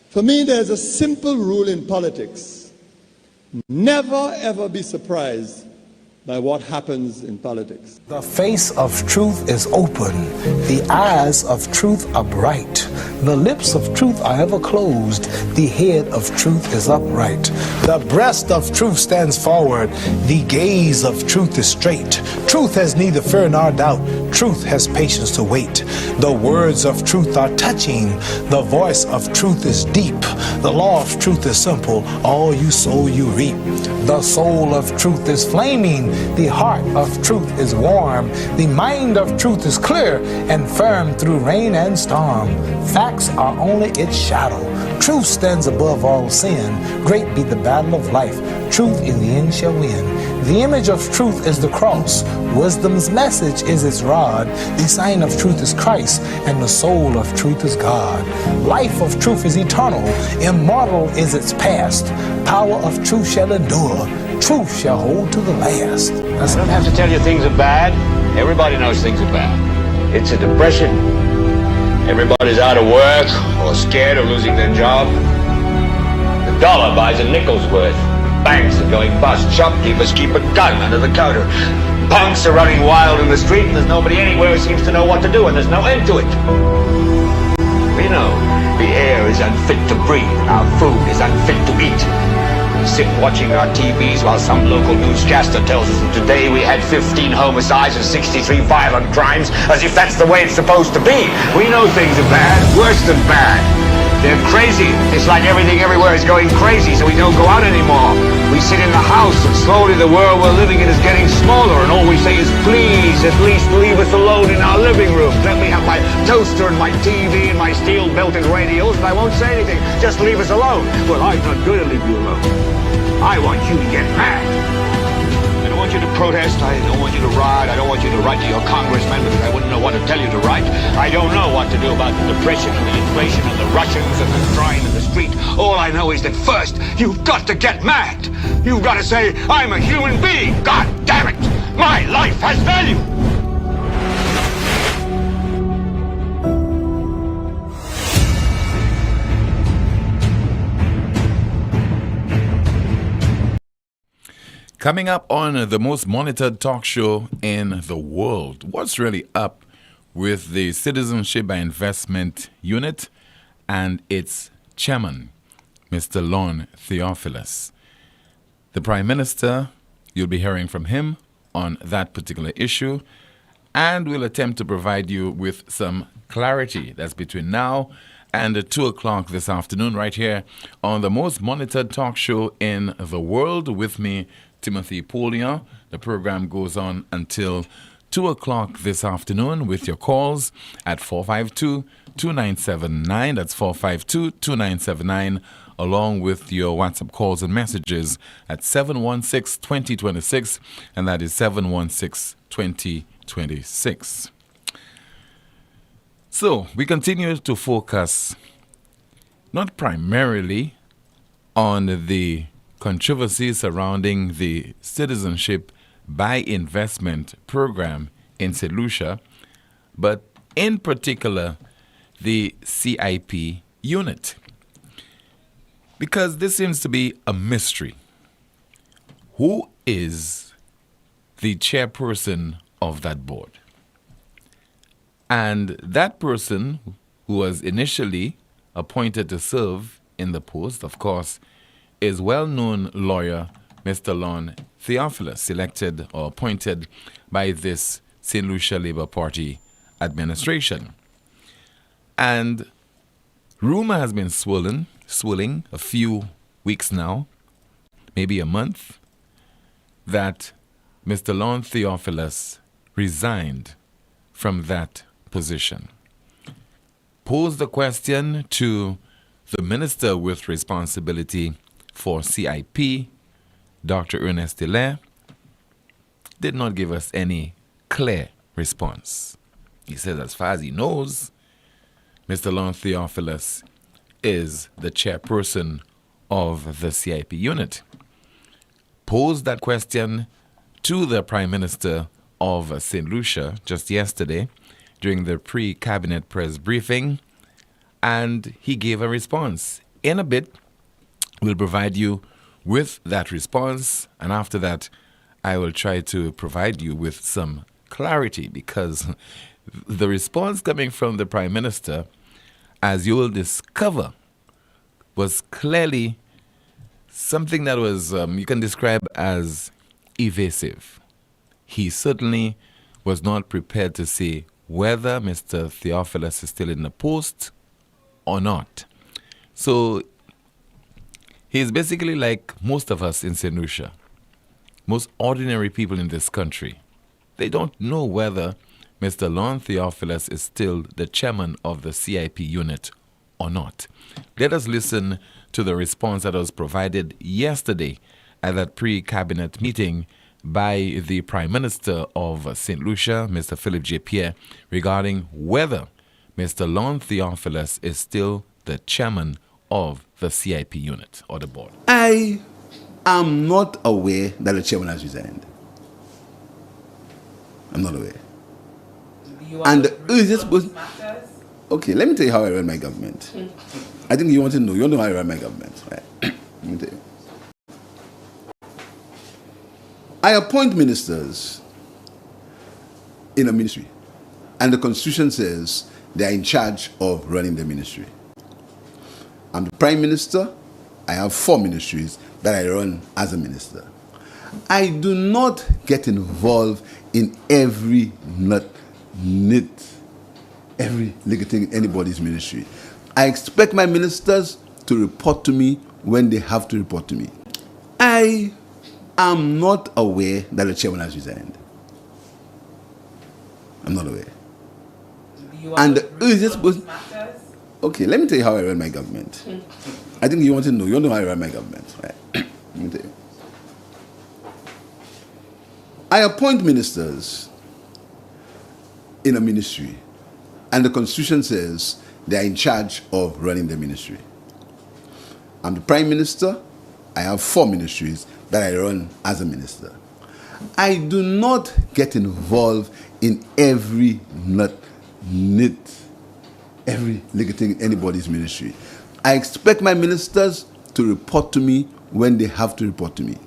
For me, there's a simple rule in politics. Never ever be surprised by what happens in politics. The face of truth is open. The eyes of truth are bright. The lips of truth are ever closed. The head of truth is upright. The breast of truth stands forward. The gaze of truth is straight. Truth has neither fear nor doubt. Truth has patience to wait. The words of truth are touching. The voice of truth is deep. The law of truth is simple. All you sow, you reap. The soul of truth is flaming. The heart of truth is warm. The mind of truth is clear and firm through rain and storm. Facts are only its shadow. Truth stands above all sin. Great be the battle of life. Truth in the end shall win. The image of truth is the cross. Wisdom's message is its rod. The sign of truth is Christ, and the soul of truth is God. Life of truth is eternal. Immortal is its past. Power of truth shall endure. Truth shall hold to the last. I don't have to tell you things are bad. Everybody knows things are bad. It's a depression. Everybody's out of work or scared of losing their job. The dollar buys a nickel's worth. Banks are going bust. Shopkeepers keep a gun under the counter. Punks are running wild in the street, and there's nobody anywhere who seems to know what to do, and there's no end to it. We know the air is unfit to breathe, and our food is unfit to eat. We sit watching our TVs while some local newscaster tells us that today we had 15 homicides and 63 violent crimes, as if that's the way it's supposed to be. We know things are bad, worse than bad. They're crazy. It's like everything everywhere is going crazy, so we don't go out anymore. We sit in the house, and slowly the world we're living in is getting smaller, and all we say is, please, at least leave us alone in our living room. Let me have my toaster and my TV and my steel-belted radios, and I won't say anything. Just leave us alone. Well, I'm not going to leave you alone. I want you to get mad. I don't want you to protest. I don't want you to riot. I don't want you to write to your congressman because I wouldn't know what to tell you to write. I don't know what to do about the depression and the inflation and the Russians and the crime in the street. All I know is that first, you've got to get mad. You've got to say, I'm a human being. God damn it. My life has value. Coming up on the most monitored talk show in the world, what's really up with the Citizenship by Investment Unit and its chairman, Mr. Lon Theophilus? The Prime Minister, you'll be hearing from him on that particular issue, and we'll attempt to provide you with some clarity. That's between now and 2 o'clock this afternoon right here on the most monitored talk show in the world with me, Timothy Poleon. The program goes on until 2 o'clock this afternoon with your calls at 452-2979. That's 452-2979, along with your WhatsApp calls and messages at 716-2026, and that is 716-2026. So we continue to focus not primarily on the controversy surrounding the Citizenship by Investment program in St. Lucia, but in particular the CIP unit, because this seems to be a mystery. Who is the chairperson of that board? And that person who was initially appointed to serve in the post, of course, is well-known lawyer Mr. Lon Theophilus, elected or appointed by this St. Lucia Labour Party administration. And rumor has been swirling a few weeks now, maybe a month, that Mr. Lon Theophilus resigned from that position. Posed the question to the minister with responsibility for CIP, Dr. Ernest Hilaire, did not give us any clear response. He says as far as he knows, Mr. Lon Theophilus is the chairperson of the CIP unit. Posed that question to the Prime Minister of St. Lucia just yesterday during the pre-cabinet press briefing, and he gave a response. in a bit, we'll provide you with that response, and after that, I will try to provide you with some clarity, because the response coming from the Prime Minister, as you will discover, was clearly something that was, you can describe as evasive. He certainly was not prepared to say whether Mr. Theophilus is still in the post or not. So he's basically like most of us in St. Lucia, most ordinary people in this country. They don't know whether Mr. Lon Theophilus is still the chairman of the CIP unit or not. Let us listen to the response that was provided yesterday at that pre-cabinet meeting by the Prime Minister of St. Lucia, Mr. Philip J. Pierre, regarding whether Mr. Lon Theophilus is still the chairman of the CIP unit or the board. I am not aware that the chairman has resigned. I'm not aware. And is this supposed? Okay, let me tell you how I run my government. I think you want to know. You want to know how I run my government, right? Let me tell you. I appoint ministers in a ministry, and the Constitution says they are in charge of running the ministry. I'm the Prime Minister. I have 4 ministries that I run as a minister. I do not get involved in every every little thing in anybody's ministry. I expect my ministers to report to me when they have to report to me. I am not aware that the chairman has resigned. I'm not aware. And is this supposed? Okay, let me tell you how I run my government. I think you want to know. You want to know how I run my government, right? Let me tell you. I appoint ministers in a ministry, and the Constitution says they are in charge of running the ministry. I'm the Prime Minister. I have 4 ministries that I run as a minister. I do not get involved in every every little thing in anybody's ministry. I expect my ministers to report to me when they have to report to me.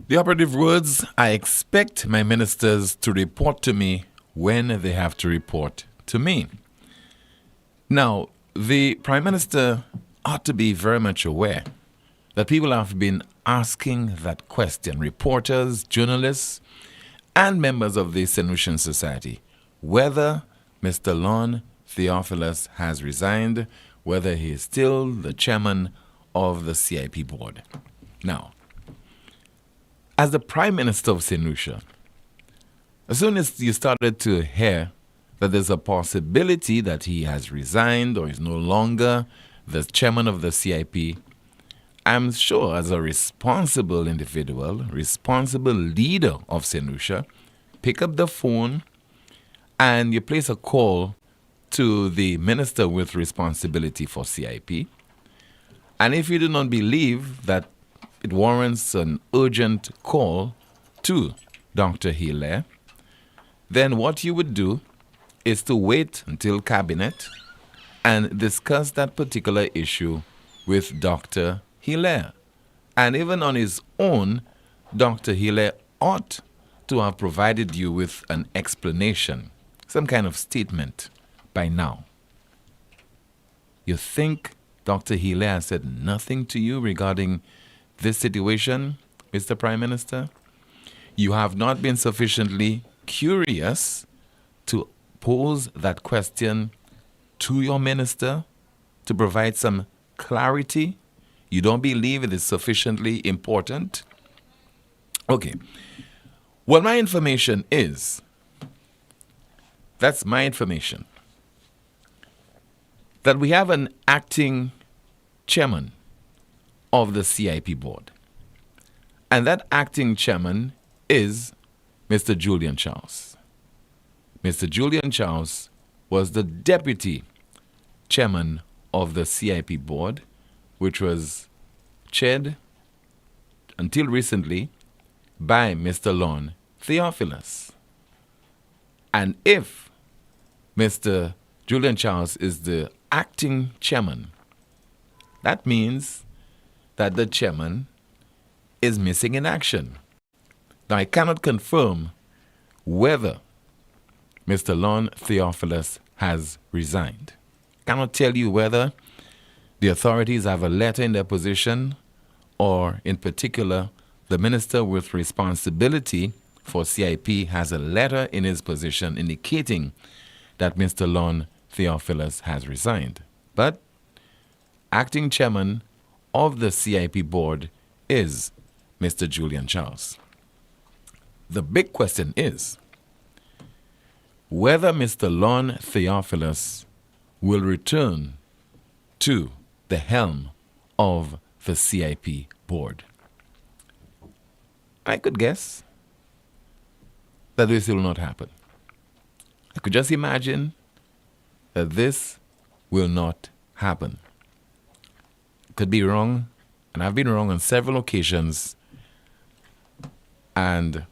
The operative words, I expect my ministers to report to me when they have to report to me. Now, the Prime Minister ought to be very much aware that people have been asking that question, reporters, journalists, and members of the St. Lucian Society, whether Mr. Lon Theophilus has resigned, whether he is still the chairman of the CIP board. Now, as the Prime Minister of St. Lucia, as soon as you started to hear that there's a possibility that he has resigned or is no longer the chairman of the CIP, I'm sure as a responsible individual, responsible leader of St. Lucia, pick up the phone and you place a call to the minister with responsibility for CIP. And if you do not believe that it warrants an urgent call to Dr. Hilaire, then what you would do is to wait until cabinet and discuss that particular issue with Dr. Hilaire. And even on his own, Dr. Hilaire ought to have provided you with an explanation, some kind of statement by now. You think Dr. Hilaire has said nothing to you regarding this situation, Mr. Prime Minister? You have not been sufficiently curious to pose that question to your minister to provide some clarity? You don't believe it is sufficiently important? Okay. Well, my information is, that's my information, that we have an acting chairman of the CIP board. And that acting chairman is Mr. Julian Charles. Mr. Julian Charles was the deputy chairman of the CIP board, which was chaired until recently by Mr. Lon Theophilus. And if Mr. Julian Charles is the acting chairman That means that the chairman is missing in action. Now, I cannot confirm whether Mr. Lon Theophilus has resigned. I cannot tell you whether the authorities have a letter in their position, or in particular, the minister with responsibility for CIP has a letter in his position indicating that Mr. Lon Theophilus has resigned. But acting chairman of the CIP board is Mr. Julian Charles. The big question is whether Mr. Lon Theophilus will return to the helm of the CIP board. I could guess that this will not happen. I could just imagine that this will not happen. Could be wrong, and I've been wrong on several occasions, and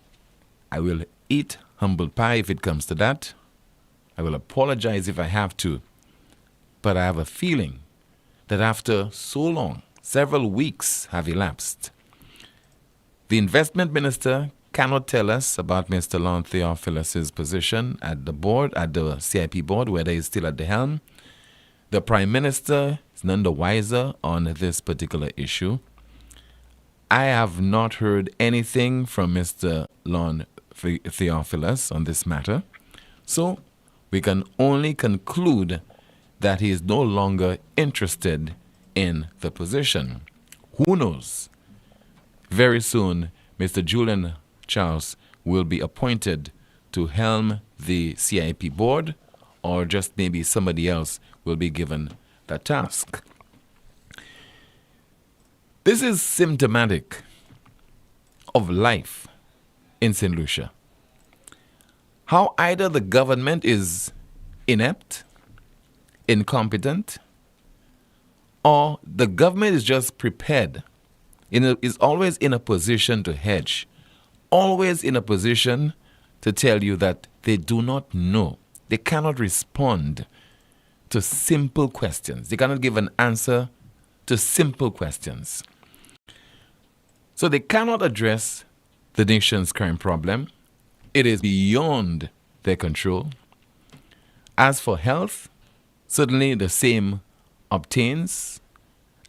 I will eat humble pie if it comes to that. I will apologize if I have to, but I have a feeling that after so long, several weeks have elapsed, the investment minister cannot tell us about Mr. Lon Theophilus' position at the board, at the CIP board, whether he's still at the helm. The Prime Minister is none the wiser on this particular issue. I have not heard anything from Mr. Lon Theophilus on this matter, so we can only conclude that he is no longer interested in the position. Who knows? Very soon, Mr. Julian Charles will be appointed to helm the CIP board, or just maybe somebody else will be given that task. This is symptomatic of life in St. Lucia. How either the government is inept, incompetent, or the government is just prepared, is always in a position to hedge, always in a position to tell you that they do not know. They cannot respond to simple questions. They cannot give an answer to simple questions. So they cannot address the nation's crime problem. It is beyond their control. As for health, certainly the same obtains,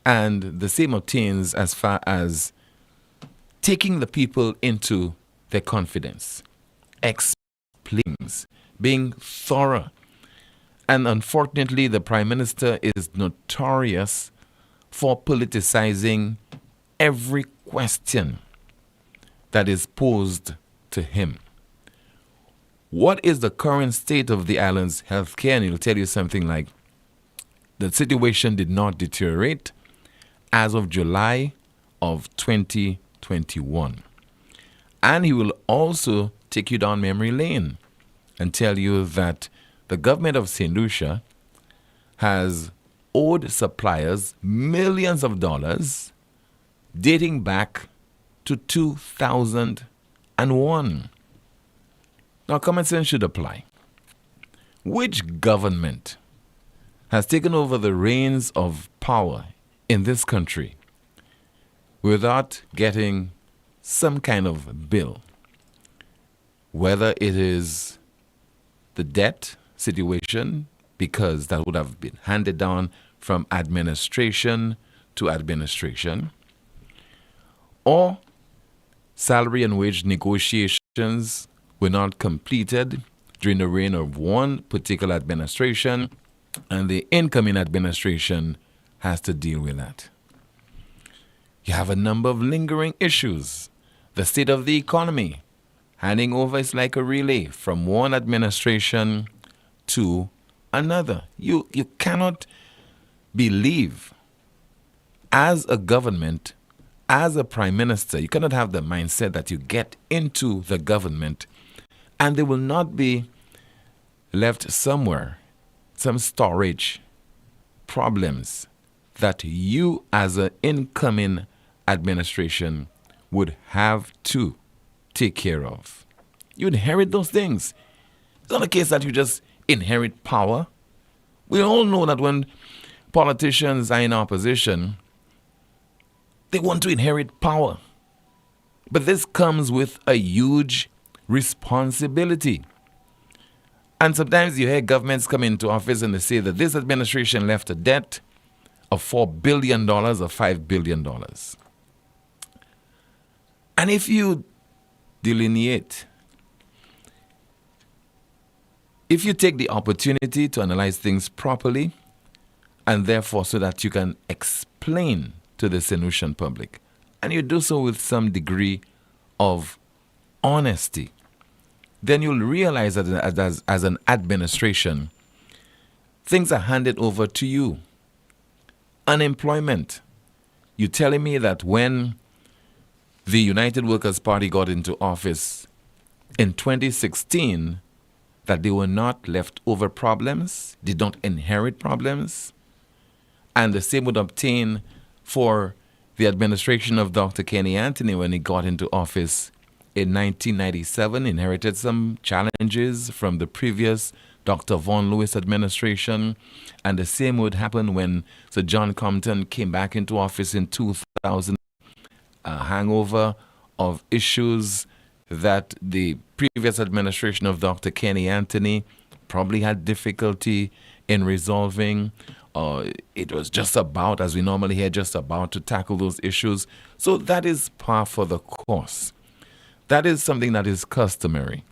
and the same obtains as far as taking the people into their confidence, explains, being thorough. And unfortunately, the Prime Minister is notorious for politicizing every question that is posed to him. What is the current state of the island's healthcare? And he'll tell you something like, the situation did not deteriorate as of July of 2021. And he will also take you down memory lane and tell you that the government of St. Lucia has owed suppliers millions of dollars dating back to 2001. Now, common sense should apply. Which government has taken over the reins of power in this country without getting some kind of bill? Whether it is the debt situation, because that would have been handed down from administration to administration, or salary and wage negotiations were not completed during the reign of one particular administration, and the incoming administration has to deal with that. You have a number of lingering issues. The state of the economy, handing over is like a relay from one administration to another. You cannot believe, as a government, as a prime minister, you cannot have the mindset that you get into the government and they will not be left somewhere, some storage problems that you as an incoming administration would have to take care of. You inherit those things. It's not a case that you just inherit power. We all know that when politicians are in opposition, they want to inherit power. But this comes with a huge responsibility. And sometimes you hear governments come into office and they say that this administration left a debt of $4 billion or $5 billion. And if you delineate, if you take the opportunity to analyze things properly, and therefore so that you can explain to the St. Lucian public, and you do so with some degree of honesty, then you'll realize that as an administration, things are handed over to you. Unemployment. You're telling me that when the United Workers' Party got into office in 2016, that they were not left over problems, did not inherit problems, and the same would obtain for the administration of Dr. Kenny Anthony when he got into office in 1997, inherited some challenges from the previous Dr. Vaughan Lewis administration, and the same would happen when Sir John Compton came back into office in 2000, a hangover of issues that the previous administration of Dr. Kenny Anthony probably had difficulty in resolving. It was just about, as we normally hear, just about to tackle those issues. So that is par for the course. That is something that is customary.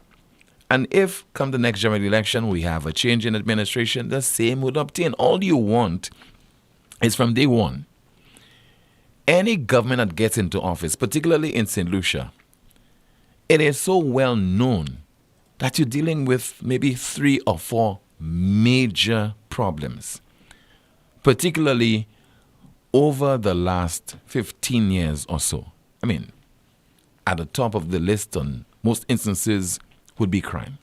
And if, come the next general election, we have a change in administration, the same would obtain. All you want is from day one. Any government that gets into office, particularly in St. Lucia, it is so well known that you're dealing with maybe 3 or 4 major problems, particularly over the last 15 years or so. I mean, at the top of the list on most instances would be crime.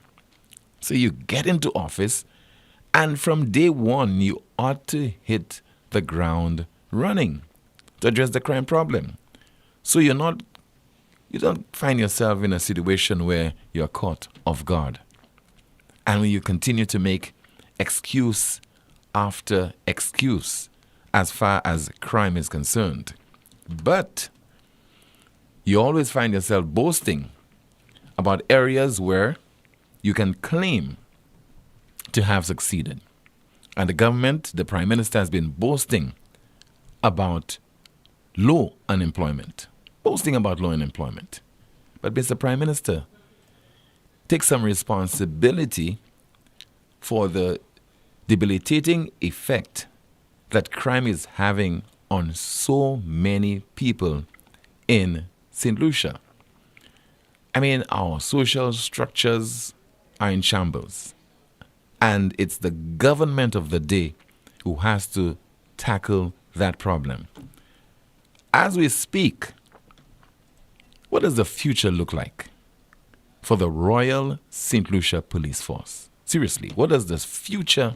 So you get into office, and from day one, you ought to hit the ground running to address the crime problem. So you don't find yourself in a situation where you're caught off guard. And when you continue to make excuse after excuse as far as crime is concerned. But you always find yourself boasting about areas where you can claim to have succeeded. And the government, the Prime Minister, has been boasting about low unemployment. But Mr. Prime Minister, take some responsibility for the debilitating effect that crime is having on so many people in St. Lucia. I mean, our social structures are in shambles. And it's the government of the day who has to tackle that problem. As we speak, what does the future look like for the Royal St. Lucia Police Force? Seriously, what does the future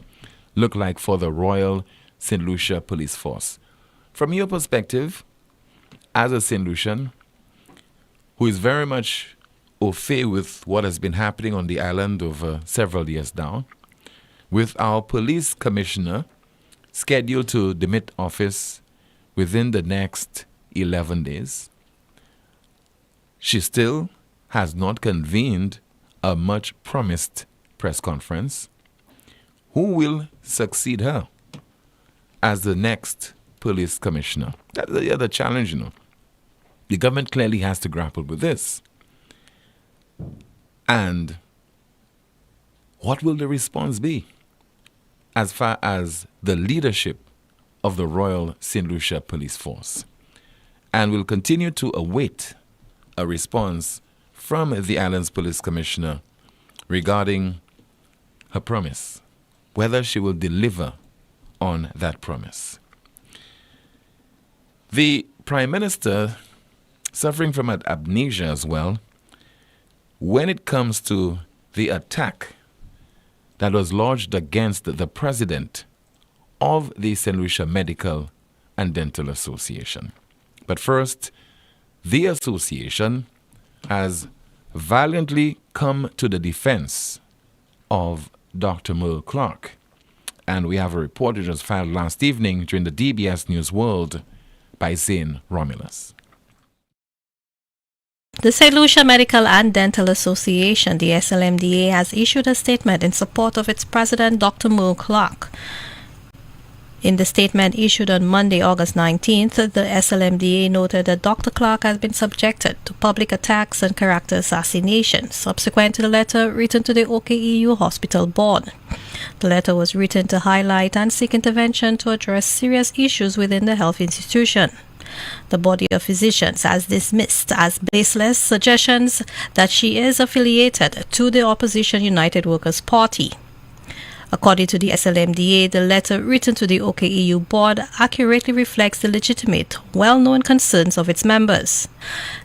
look like for the Royal St. Lucia Police Force? From your perspective, as a St. Lucian, who is very much au fait with what has been happening on the island over several years now, with our police commissioner scheduled to demit office within the next 11 days, she still has not convened a much-promised press conference. Who will succeed her as the next police commissioner? That's the other challenge, The government clearly has to grapple with this. And what will the response be as far as the leadership of the Royal St. Lucia Police Force? And we'll continue to await a response from the island's police commissioner regarding her promise, whether she will deliver on that promise. The Prime Minister, suffering from amnesia as well, when it comes to the attack that was lodged against the president of the St. Lucia Medical and Dental Association. But first, the association has valiantly come to the defense of Dr. Merle Clark and we have a report which was filed last evening during the DBS News World by Zane Romulus. The St. Lucia Medical and Dental Association, the SLMDA, has issued a statement in support of its president, Dr. Merle Clark. In the statement issued on Monday, August 19th, the SLMDA noted that Dr. Clark has been subjected to public attacks and character assassination subsequent to the letter written to the OKEU Hospital Board. The letter was written to highlight and seek intervention to address serious issues within the health institution. The body of physicians has dismissed as baseless suggestions that she is affiliated to the opposition United Workers' Party. According to the SLMDA, the letter written to the OKEU board accurately reflects the legitimate, well-known concerns of its members.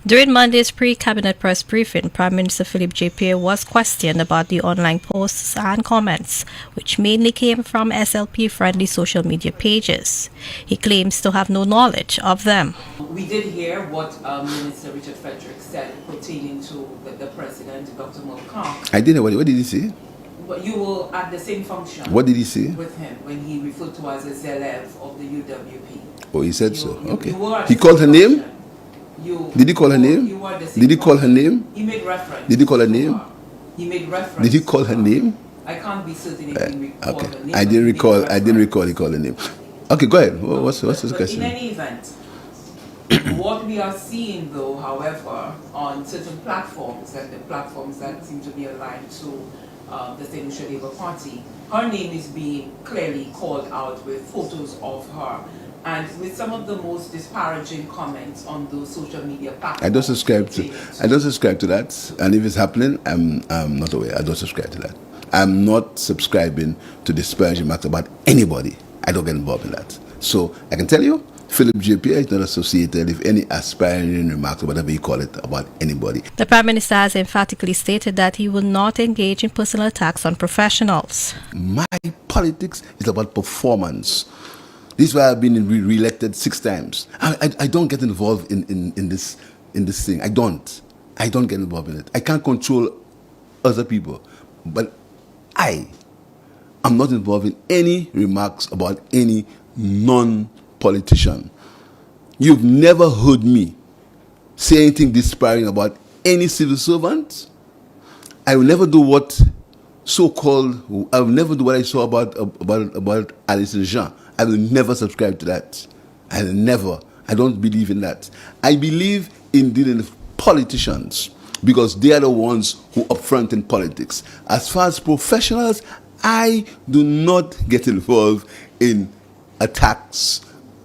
During Monday's pre-cabinet press briefing, Prime Minister Philip J. Pierre was questioned about the online posts and comments, which mainly came from SLP-friendly social media pages. He claims to have no knowledge of them. We did hear what Minister Richard Frederick said pertaining to the President, Dr. Merle Clark. I didn't know. What did he say? But you were at the same function. What did he say? With him when he referred to as a Zelev of the UWP. Oh, he said so. Okay. He called her name? Did he call her name? Did he call her name? He made reference. Did he call her name? He made reference. Did he call her name? I can't be certain if he recalled Okay. her name. I didn't recall he called her name. Okay, go ahead. What's his question? In any event, what we are seeing though, however, on certain platforms, and the platforms that seem to be aligned to the St. Lucia Labour Party, her name is being clearly called out with photos of her and with some of the most disparaging comments on those social media platforms. I don't subscribe to that, and if it's happening, I'm not aware. I don't subscribe to that. I'm not subscribing to disparaging remarks about anybody. I don't get involved in that. So I can tell you, Philip J. Pierre is not associated with any aspiring remarks, or whatever you call it, about anybody. The Prime Minister has emphatically stated that he will not engage in personal attacks on professionals. My politics is about performance. This is why I've been re-elected 6 times. I don't get involved in this thing. I don't get involved in it. I can't control other people, but I am not involved in any remarks about any non-politician. You've never heard me say anything disparaging about any civil servant. I will never do what I will never do what I saw about Alison Jean. I will never subscribe to that. I don't believe in that. I believe in dealing with politicians because they are the ones who are up front in politics. As far as professionals, I do not get involved in attacks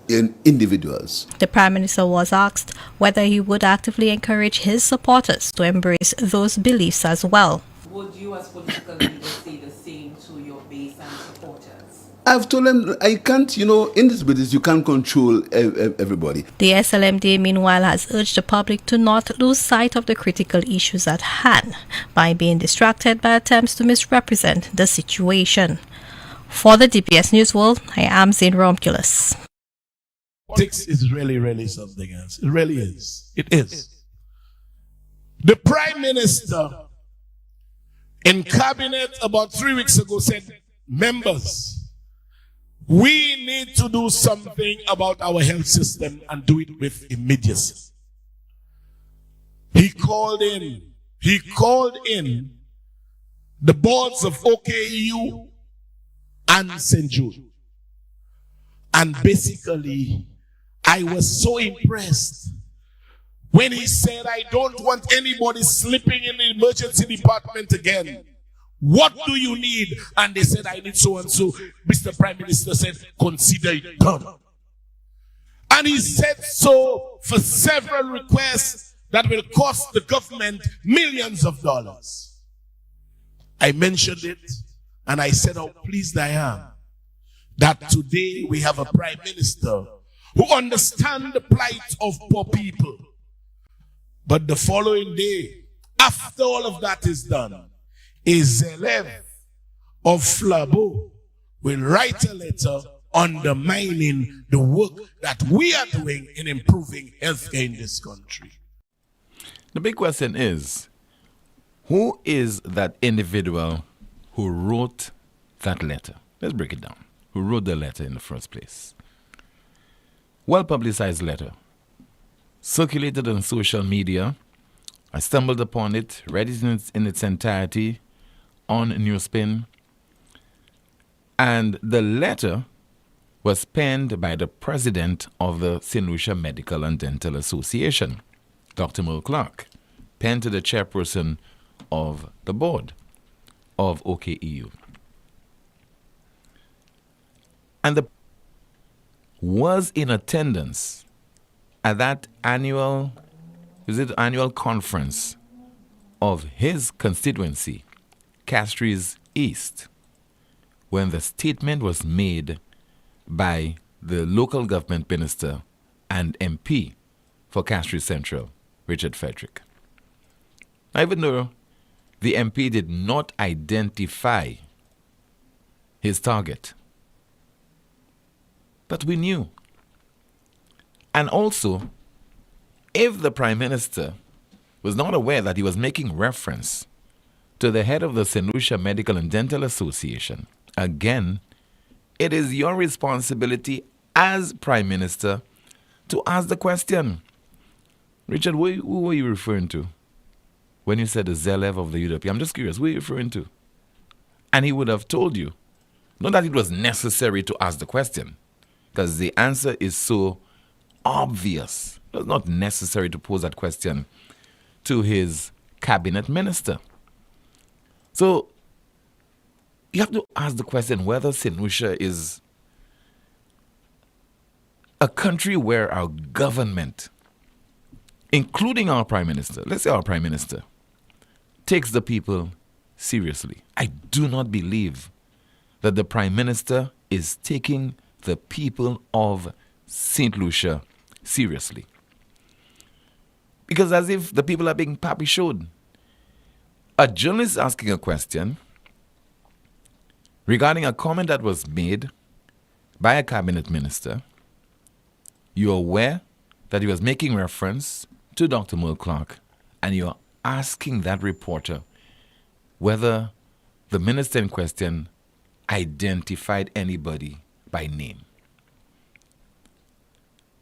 in individuals. The Prime Minister was asked whether he would actively encourage his supporters to embrace those beliefs as well. Would you as political leaders say the same to your base and supporters? I've told them I can't, in this business you can't control everybody. The SLMDA meanwhile has urged the public to not lose sight of the critical issues at hand by being distracted by attempts to misrepresent the situation. For the DBS News World, I am Zane Romulus. Politics is really, really something else. It really is. It is. The Prime Minister in Cabinet about 3 weeks ago said, members, we need to do something about our health system and do it with immediacy. He called in the boards of OKEU and St. Jude. And basically, I was so impressed when he said, I don't want anybody sleeping in the emergency department again. What do you need? And they said, I need so and so. Mr. Prime Minister said, consider it done. And he said so for several requests that will cost the government millions of dollars. I mentioned it and I said how pleased I am that today we have a Prime Minister who understands the plight of poor people. But the following day, after all of that is done, a Zelev of Flabo will write a letter undermining the work that we are doing in improving healthcare in this country. The big question is, who is that individual who wrote that letter? Let's break it down. who wrote the letter in the first place. Well-publicized letter. Circulated on social media. I stumbled upon it, read it in its entirety on NewsSpin. And the letter was penned by the president of the St. Lucia Medical and Dental Association, Dr. Merle Clark, penned to the chairperson of the board of OKEU. And was in attendance at that annual conference of his constituency, Castries East, when the statement was made by the local government minister and MP for Castries Central, Richard Frederick. Even though the MP did not identify his target, but we knew. And also, if the Prime Minister was not aware that he was making reference to the head of the St. Lucia Medical and Dental Association, again, it is your responsibility as Prime Minister to ask the question. Richard, who were you referring to when you said the Zelev of the UWP? I'm just curious, who are you referring to? And he would have told you, not that it was necessary to ask the question, because the answer is so obvious. It was not necessary to pose that question to his cabinet minister. So you have to ask the question whether St. Lucia is a country where our government, including our Prime Minister, let's say our Prime Minister, takes the people seriously. I do not believe that the Prime Minister is taking the people of St. Lucia seriously. Because as if the people are being pappy-showed. A journalist asking a question regarding a comment that was made by a cabinet minister, you're aware that he was making reference to Dr. Merle Clark, and you're asking that reporter whether the minister in question identified anybody by name.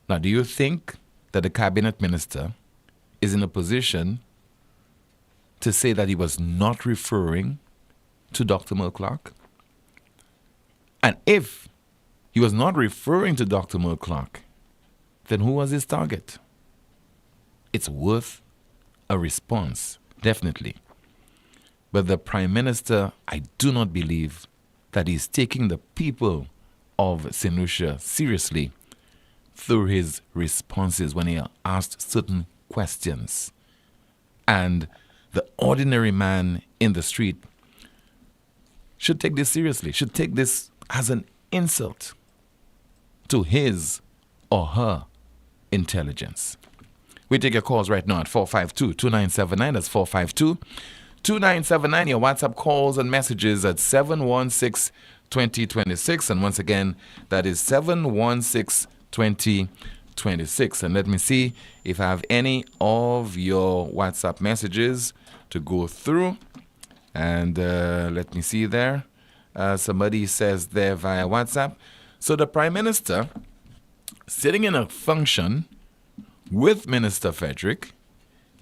Now, do you think that the cabinet minister is in a position to say that he was not referring to Dr. Merle Clark? And if he was not referring to Dr. Merle Clark, then who was his target? It's worth a response, definitely. But the Prime Minister, I do not believe that he's taking the people of St. Lucia seriously through his responses when he asked certain questions. And the ordinary man in the street should take this seriously, should take this as an insult to his or her intelligence. We take your calls right now at 452-2979. That's 452-2979. Your WhatsApp calls and messages at 716-2026. And once again, that is 716-2026. And let me see if I have any of your WhatsApp messages to go through. And let me see there. Somebody says there via WhatsApp. So the Prime Minister, sitting in a function with Minister Frederick,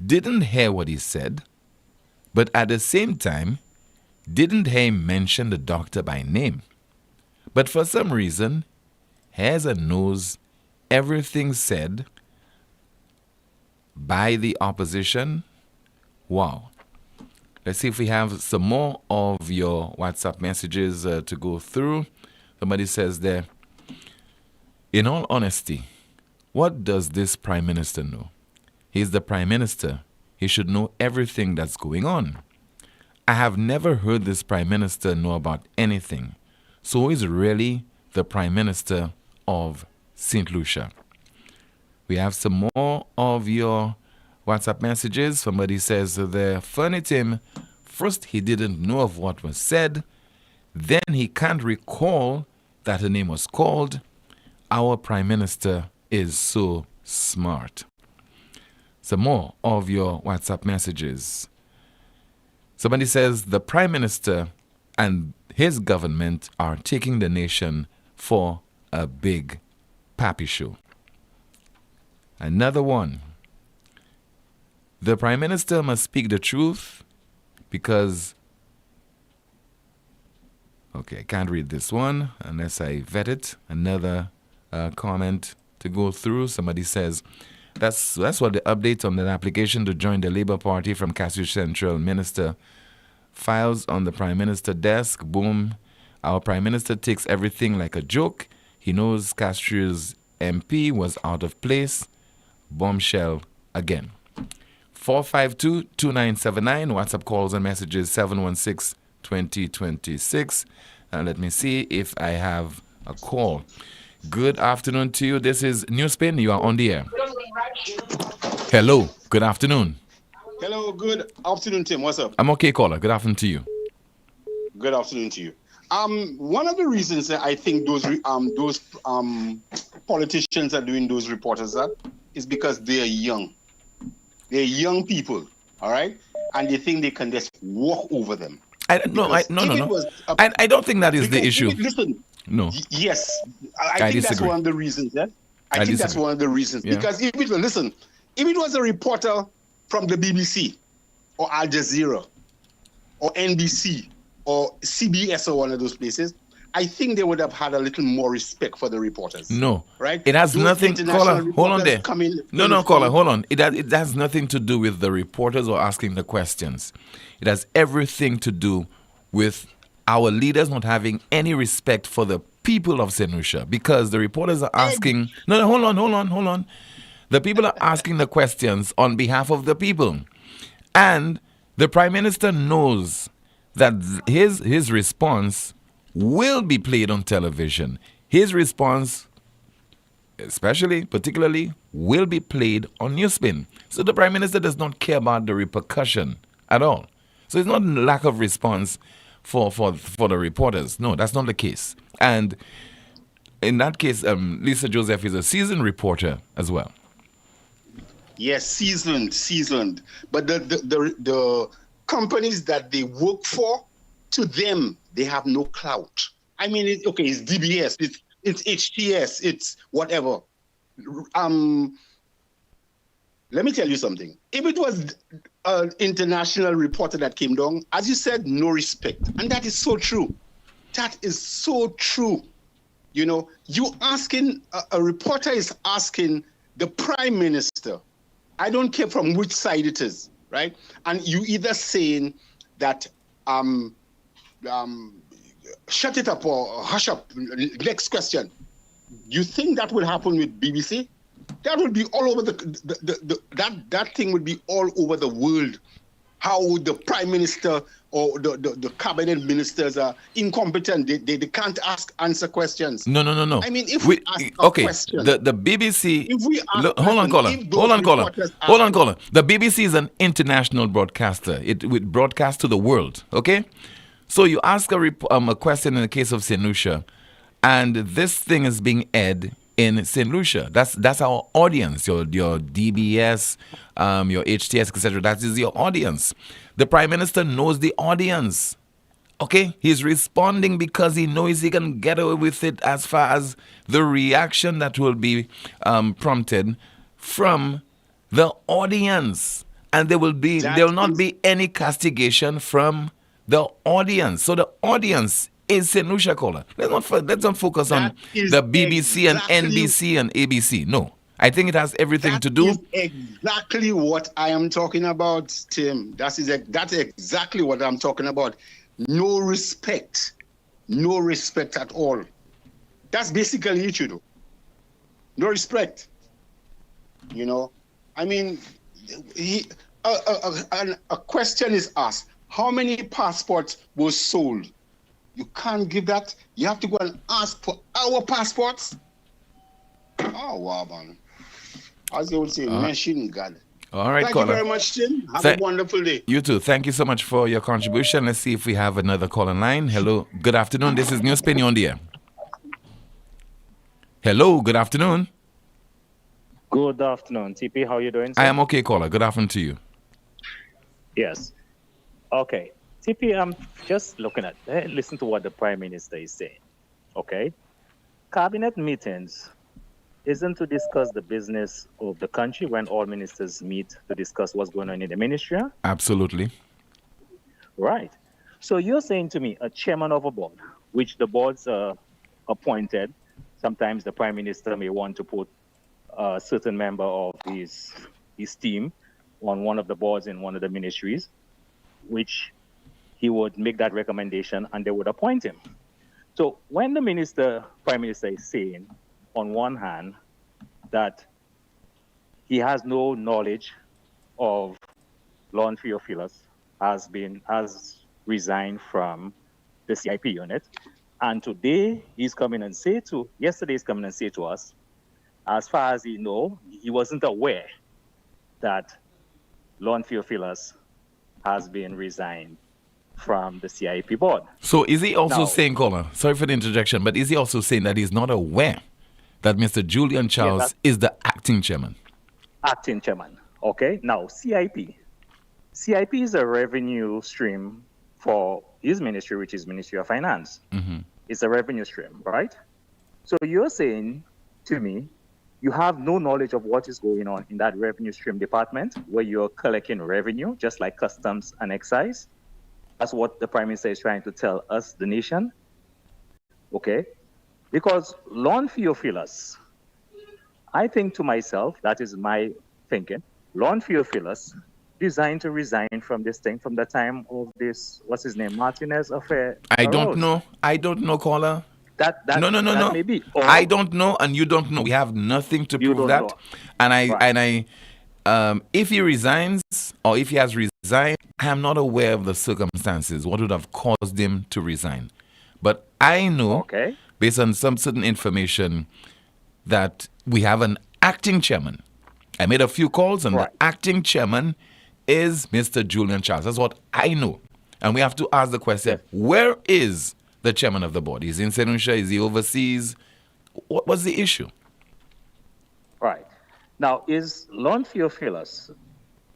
didn't hear what he said, but at the same time, didn't hear him mention the doctor by name. But for some reason, hears and knows everything said by the opposition. Wow. Let's see if we have some more of your WhatsApp messages to go through. Somebody says there, in all honesty, what does this Prime Minister know? He's the Prime Minister. He should know everything that's going on. I have never heard this Prime Minister know about anything. So who is really the Prime Minister of St. Lucia? We have some more of your WhatsApp messages. Somebody says the funny thing, first he didn't know of what was said, then he can't recall that a name was called. Our Prime Minister is so smart. Some more of your WhatsApp messages. Somebody says the Prime Minister and his government are taking the nation for a big pappy show. Another one. The Prime Minister must speak the truth because... Okay, I can't read this one unless I vet it. Another comment to go through. Somebody says, that's what the update on the application to join the Labour Party from Cashew Central Minister files on the Prime Minister desk. Boom. Our Prime Minister takes everything like a joke. He knows Castries MP was out of place. Bombshell again. 452-2979. WhatsApp calls and messages 716-2026. Let me see if I have a call. Good afternoon to you. This is NewsSpin. You are on the air. Hello. Good afternoon. Hello. Good afternoon, Tim. What's up? I'm okay, caller. Good afternoon to you. Good afternoon to you. One of the reasons that I think those politicians are doing those reporters that is because they're young. They're young people, all right, and they think they can just walk over them. I don't think that is the issue. Listen, no. Yes, I think that's one of the reasons. Yeah? I think that's one of the reasons. Yeah. Because if it was a reporter from the BBC or Al Jazeera or NBC or CBS or one of those places, I think they would have had a little more respect for the reporters. No. Right? It has nothing... Caller, hold on there. Caller, hold on. It has nothing to do with the reporters or asking the questions. It has everything to do with our leaders not having any respect for the people of St. Lucia, because the reporters are asking... No, hold on. The people are asking the questions on behalf of the people. And the Prime Minister knows that his response will be played on television. His response, particularly, will be played on NewsSpin. So the Prime Minister does not care about the repercussion at all. So it's not lack of response for the reporters. No, that's not the case. And in that case, Lisa Joseph is a seasoned reporter as well. Yes, seasoned. But the companies that they work for, to them, they have no clout. I mean, it's DBS, it's HTS, it's whatever. Let me tell you something. If it was an international reporter that came down, as you said, no respect. And that is so true. That is so true. You know, a reporter is asking the Prime Minister, I don't care from which side it is, right? And you either saying that, shut it up or hush up. Next question. You think that will happen with BBC? That would be all over that thing would be all over the world. How the Prime Minister or the cabinet ministers are incompetent. They can't answer questions. No. I mean, if we ask a question, the BBC. If we ask hold on, caller. The BBC is an international broadcaster. It would broadcast to the world. Okay. So you ask a question in the case of St. Lucia, and this thing is being aired in St. Lucia. That's our audience. Your DBS, your HTS, etc. That is your audience. The Prime Minister knows the audience. Okay, he's responding because he knows he can get away with it as far as the reaction that will be prompted from the audience, and there will not be any castigation from the audience. So the audience is St. Lucia, caller. Let's not focus on the BBC and NBC and ABC. No. I think it has everything to do. That is exactly what I am talking about, Tim. That's exactly what I'm talking about. No respect. No respect at all. That's basically it, you know. No respect. You know? I mean, a question is asked. How many passports were sold? You can't give that. You have to go and ask for our passports. Oh, wow, man. As they would say, machine God. All right, Thank you very much, Tim. Have a wonderful day. You too. Thank you so much for your contribution. Let's see if we have another call in line. Hello. Good afternoon. This is NewsSpin. You're on the air. Hello. Good afternoon. Good afternoon. TP, how are you doing, sir? I am okay, caller. Good afternoon to you. Yes. Okay. TP, I'm just listen to what the Prime Minister is saying. Okay? cabinet meetings isn't to discuss the business of the country when all ministers meet to discuss what's going on in the ministry? Absolutely. Right. So you're saying to me, a chairman of a board, which the boards are appointed, sometimes the prime minister may want to put a certain member of his team on one of the boards in one of the ministries, which he would make that recommendation and they would appoint him. So when the prime minister is saying, on one hand, that he has no knowledge of Lon Theophilus has resigned from the CIP unit, and yesterday he's coming and say to us, as far as he knows, he wasn't aware that Lon Theophilus has been resigned from the CIP board. So is he also saying, caller, sorry for the interjection, but is he also saying that he's not aware that Mr. Julian Charles is the acting chairman? Acting chairman. Okay. Now, CIP. CIP is a revenue stream for his ministry, which is Ministry of Finance. Mm-hmm. It's a revenue stream, right? So you're saying to me, you have no knowledge of what is going on in that revenue stream department where you're collecting revenue, just like customs and excise. That's what the Prime Minister is trying to tell us, the nation. Okay? Because Lon Theophilus, I think to myself, that is my thinking, Lon Theophilus designed to resign from this thing from the time of this, what's his name, Martinez affair. I don't know, caller. No. May be. I don't know, and you don't know. We have nothing to prove that. Know. And if he resigns or if he has resigned, I am not aware of the circumstances, what would have caused him to resign. But I know, based on some certain information, that we have an acting chairman. I made a few calls, and the acting chairman is Mr. Julian Charles. That's what I know. And we have to ask the question, where is the chairman of the board? Is he in St. Lucia? Is he overseas? What was the issue? Right. Now, is Lon Theophilus,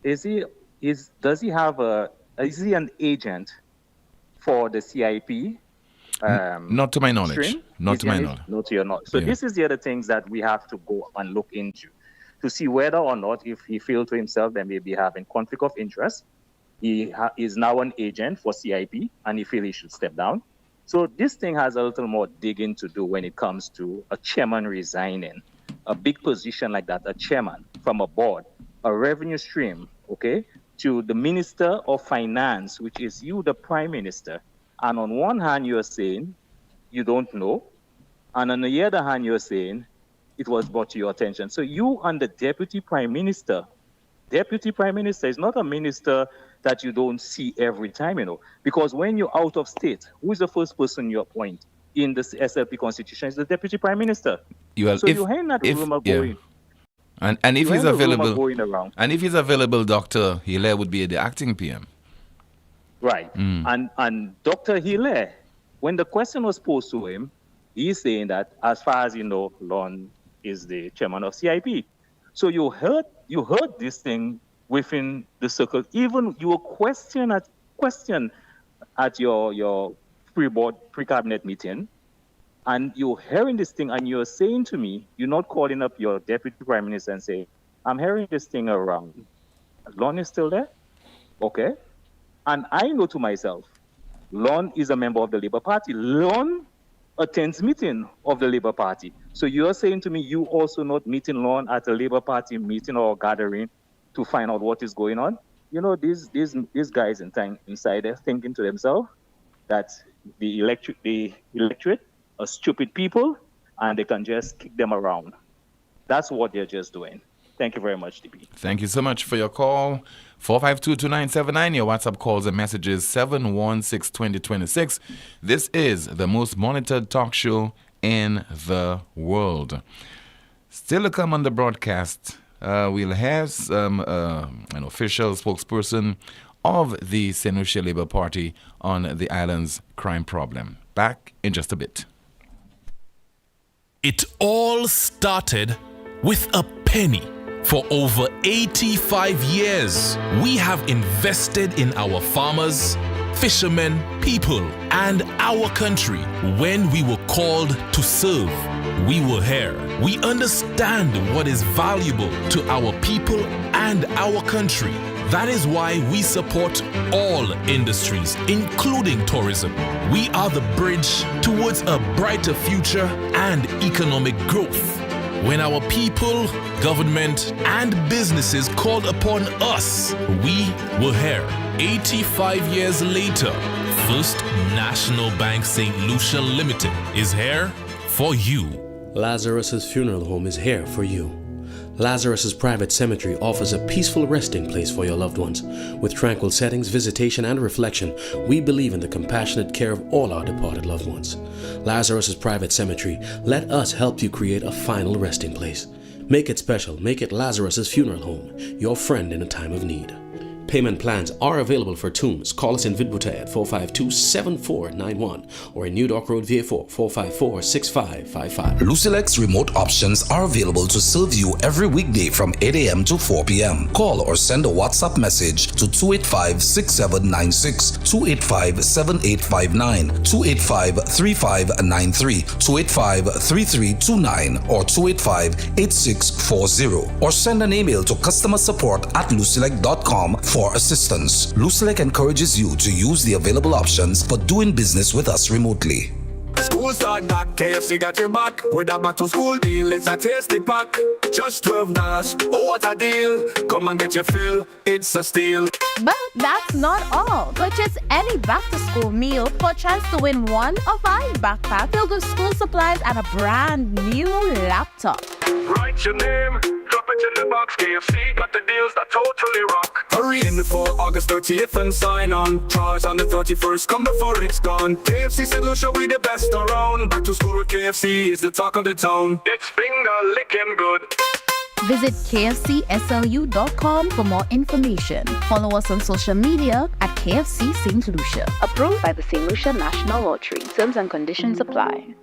is he an agent for the CIP? Not to my knowledge. Not to my knowledge. Not to your knowledge. So this is the other things that we have to go and look into to see whether or not, if he feels to himself that maybe having conflict of interest, he is now an agent for CIP and he feels he should step down. So this thing has a little more digging to do when it comes to a chairman resigning. A big position like that, a chairman from a board, a revenue stream, okay, to the Minister of Finance, which is you, the Prime Minister. And on one hand, you're saying you don't know. And on the other hand, you're saying it was brought to your attention. So you and the Deputy Prime Minister is not a minister that you don't see every time, because when you're out of state, who is the first person you appoint in the SLP Constitution? Is the Deputy Prime Minister. You're hearing that rumor going. And if he's available, Dr. Hilaire would be the acting PM. Right. And Dr. Hilaire, when the question was posed to him, he's saying that as far as you know, Lon is the chairman of CIP. So you heard this thing within the circle. Even you were questioned at your pre-cabinet meeting, and you're hearing this thing, and you're saying to me, you're not calling up your Deputy Prime Minister and say, I'm hearing this thing around. Lon is still there? Okay. And I know to myself, Lon is a member of the Labour Party. Lon attends meeting of the Labour Party. So you're saying to me, you also not meeting Lon at a Labour Party meeting or gathering to find out what is going on? These guys inside there thinking to themselves that the electorate are stupid people and they can just kick them around. That's what they're just doing. Thank you very much, DP. Thank you so much for your call. 452-2979. Your WhatsApp calls and messages 716-2026. This is the most monitored talk show in the world. Still to come on the broadcast, we'll have an official spokesperson of the St. Lucia Labour Party on the island's crime problem. Back in just a bit. It all started with a penny. For over 85 years, we have invested in our farmers, fishermen, people, and our country. When we were called to serve, we were here. We understand what is valuable to our people and our country. That is why we support all industries, including tourism. We are the bridge towards a brighter future and economic growth. When our people, government, and businesses called upon us, we were here. 85 years later, First National Bank St. Lucia Limited is here for you. Lazarus's Funeral Home is here for you. Lazarus's Private Cemetery offers a peaceful resting place for your loved ones. With tranquil settings, visitation, and reflection, we believe in the compassionate care of all our departed loved ones. Lazarus's Private Cemetery, let us help you create a final resting place. Make it special. Make it Lazarus's Funeral Home, your friend in a time of need. Payment plans are available for tombs. Call us in Vidbuta at 452-7491 or in New Dock Road, VA4, 454-6555. Lucilex remote options are available to serve you every weekday from 8 a.m. to 4 p.m. Call or send a WhatsApp message to 285-6796, 285-7859, 285-3593, 285-3329, or 285-8640, or send an email to customersupport@lucilec.com for assistance. Lucilec encourages you to use the available options for doing business with us remotely. School start back, KFC got your back. With a back to school deal, it's a tasty pack. Just $12, oh what a deal. Come and get your fill, it's a steal. But that's not all. Purchase any back-to-school meal for a chance to win one of 5 backpacks filled with school supplies and a brand new laptop. Write your name, drop it in the box. KFC got the deals that totally rock. Hurry in before August 30th and sign on. Tries on the 31st, come before it's gone. KFC St. Lucia, we the best around. Back to school with KFC is the talk of the town. It's finger licking good. Visit kfcslu.com for more information. Follow us on social media at KFC St. Lucia. Approved by the St. Lucia National Lottery. Terms and conditions apply.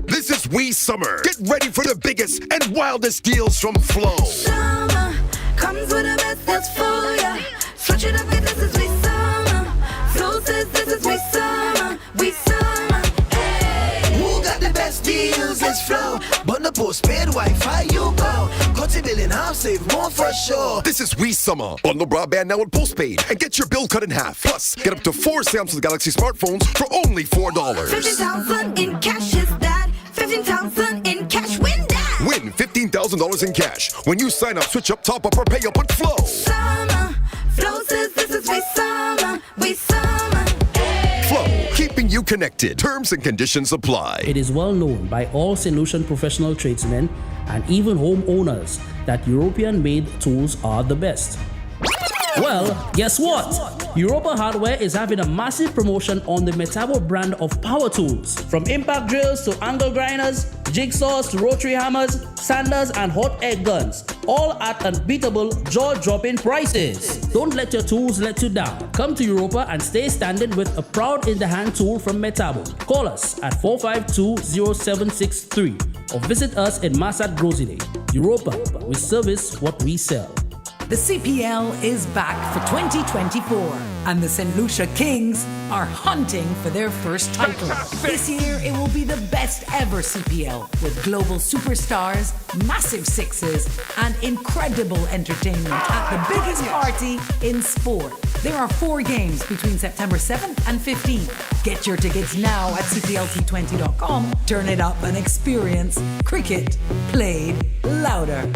This is We Summer. Get ready for the biggest and wildest deals from Flow. Summer comes with the best deals for ya. Switch it up, this is We Summer. Flow says this is We Summer. We Summer. Hey. Who got the best deals? It's Flow. Bundle postpaid Wi-Fi, you go. Cut a bill in half, save more for sure. This is We Summer. Bundle broadband now with postpaid and get your bill cut in half. Plus, get up to 4 Samsung Galaxy smartphones for only $4. 50,000 in cash is that. 15,000 in cash, win that. Win $15,000 in cash when you sign up, switch up, top up, or pay up with Flow. Summer, Flow says this is We Summer. We Summer. Hey. Flow, keeping you connected. Terms and conditions apply. It is well known by all St. Lucian professional tradesmen and even homeowners that European-made tools are the best. Well, guess what? Europa Hardware is having a massive promotion on the Metabo brand of power tools. From impact drills to angle grinders, jigsaws to rotary hammers, sanders and hot air guns. All at unbeatable, jaw-dropping prices. Don't let your tools let you down. Come to Europa and stay standing with a proud in-the-hand tool from Metabo. Call us at 452-0763 or visit us in Massat Grosine. Europa, we service what we sell. The CPL is back for 2024, and the St. Lucia Kings are hunting for their first title. This year, it will be the best ever CPL, with global superstars, massive sixes, and incredible entertainment at the biggest party in sport. There are 4 games between September 7th and 15th. Get your tickets now at cplt20.com. Turn it up and experience cricket played louder.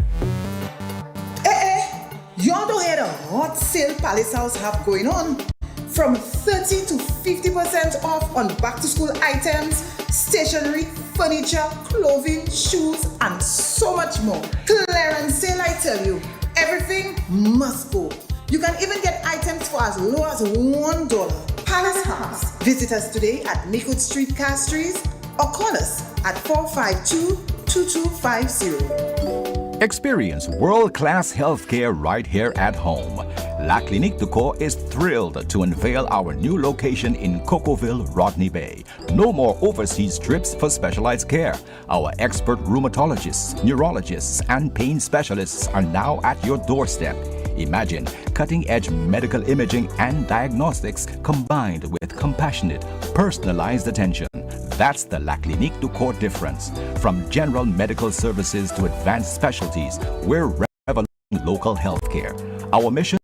You don't hear the hot sale Palace House have going on? From 30 to 50% off on back-to-school items, stationery, furniture, clothing, shoes, and so much more. Clearance sale, I tell you. Everything must go. You can even get items for as low as $1. Palace House. Visit us today at Nichols Street, Castries, or call us at 452-2250. Experience world-class healthcare right here at home. La Clinique du Corps is thrilled to unveil our new location in Cocoville, Rodney Bay. No more overseas trips for specialized care. Our expert rheumatologists, neurologists, and pain specialists are now at your doorstep. Imagine cutting-edge medical imaging and diagnostics combined with compassionate, personalized attention. That's the La Clinique du Corps difference. From general medical services to advanced specialties, we're revolutionizing local healthcare. Our mission?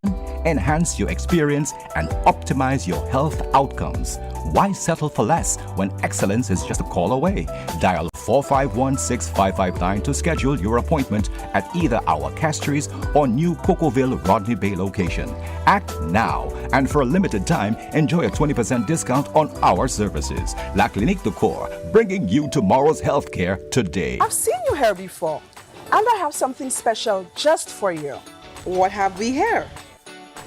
Enhance your experience and optimize your health outcomes. Why settle for less when excellence is just a call away? Dial 451-6559 to schedule your appointment at either our Castries or new Cocoville Rodney Bay location. Act now, and for a limited time, enjoy a 20% discount on our services. La Clinique du Corps, bringing you tomorrow's healthcare today. I've seen you here before, and I have something special just for you. What have we here?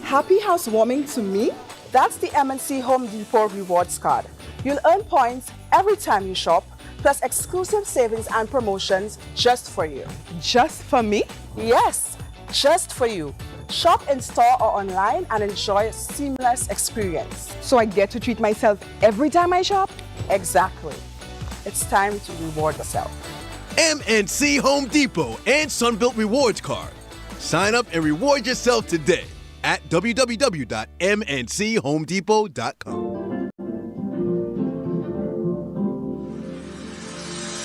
Happy housewarming to me? That's the MNC Home Depot Rewards Card. You'll earn points every time you shop, plus exclusive savings and promotions just for you. Just for me? Yes, just for you. Shop in store or online and enjoy a seamless experience. So I get to treat myself every time I shop? Exactly. It's time to reward yourself. MNC Home Depot and Sunbelt Rewards Card. Sign up and reward yourself today at www.mnchomedepot.com.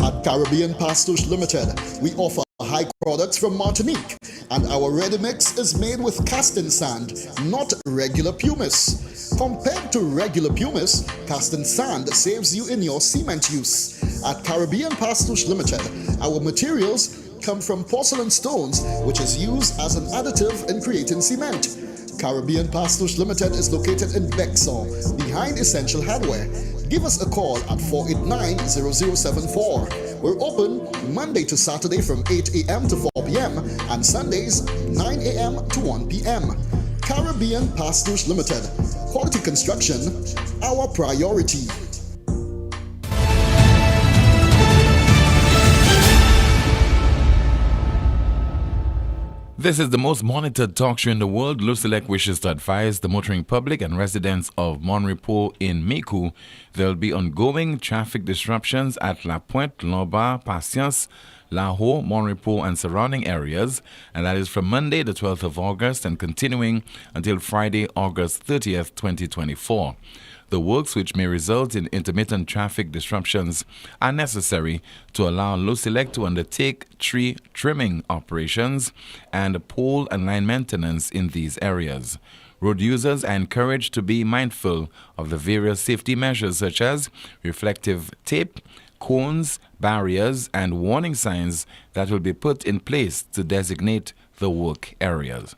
At Caribbean Pastors Limited, we offer high products from Martinique, and our ready mix is made with casting sand, not regular pumice. Compared to regular pumice, casting sand saves you in your cement use. At Caribbean Pastors Limited, our materials come from porcelain stones, which is used as an additive in creating cement. Caribbean Pastors Limited is located in Bexar, behind Essential Hardware. Give us a call at 489-0074. We're open Monday to Saturday from 8 a.m. to 4 p.m. and Sundays 9 a.m. to 1 p.m. Caribbean Pastors Limited. Quality construction, our priority. This is the most monitored talk show in the world. Lucelec wishes to advise the motoring public and residents of Monrepo in Micoud there will be ongoing traffic disruptions at La Pointe, Lombard, Patience, La Ho, Monrepo, and surrounding areas, and that is from Monday, the 12th of August, and continuing until Friday, August 30th, 2024. The works, which may result in intermittent traffic disruptions, are necessary to allow Lucelec to undertake tree trimming operations and pole and line maintenance in these areas. Road users are encouraged to be mindful of the various safety measures such as reflective tape, cones, barriers, and warning signs that will be put in place to designate the work areas.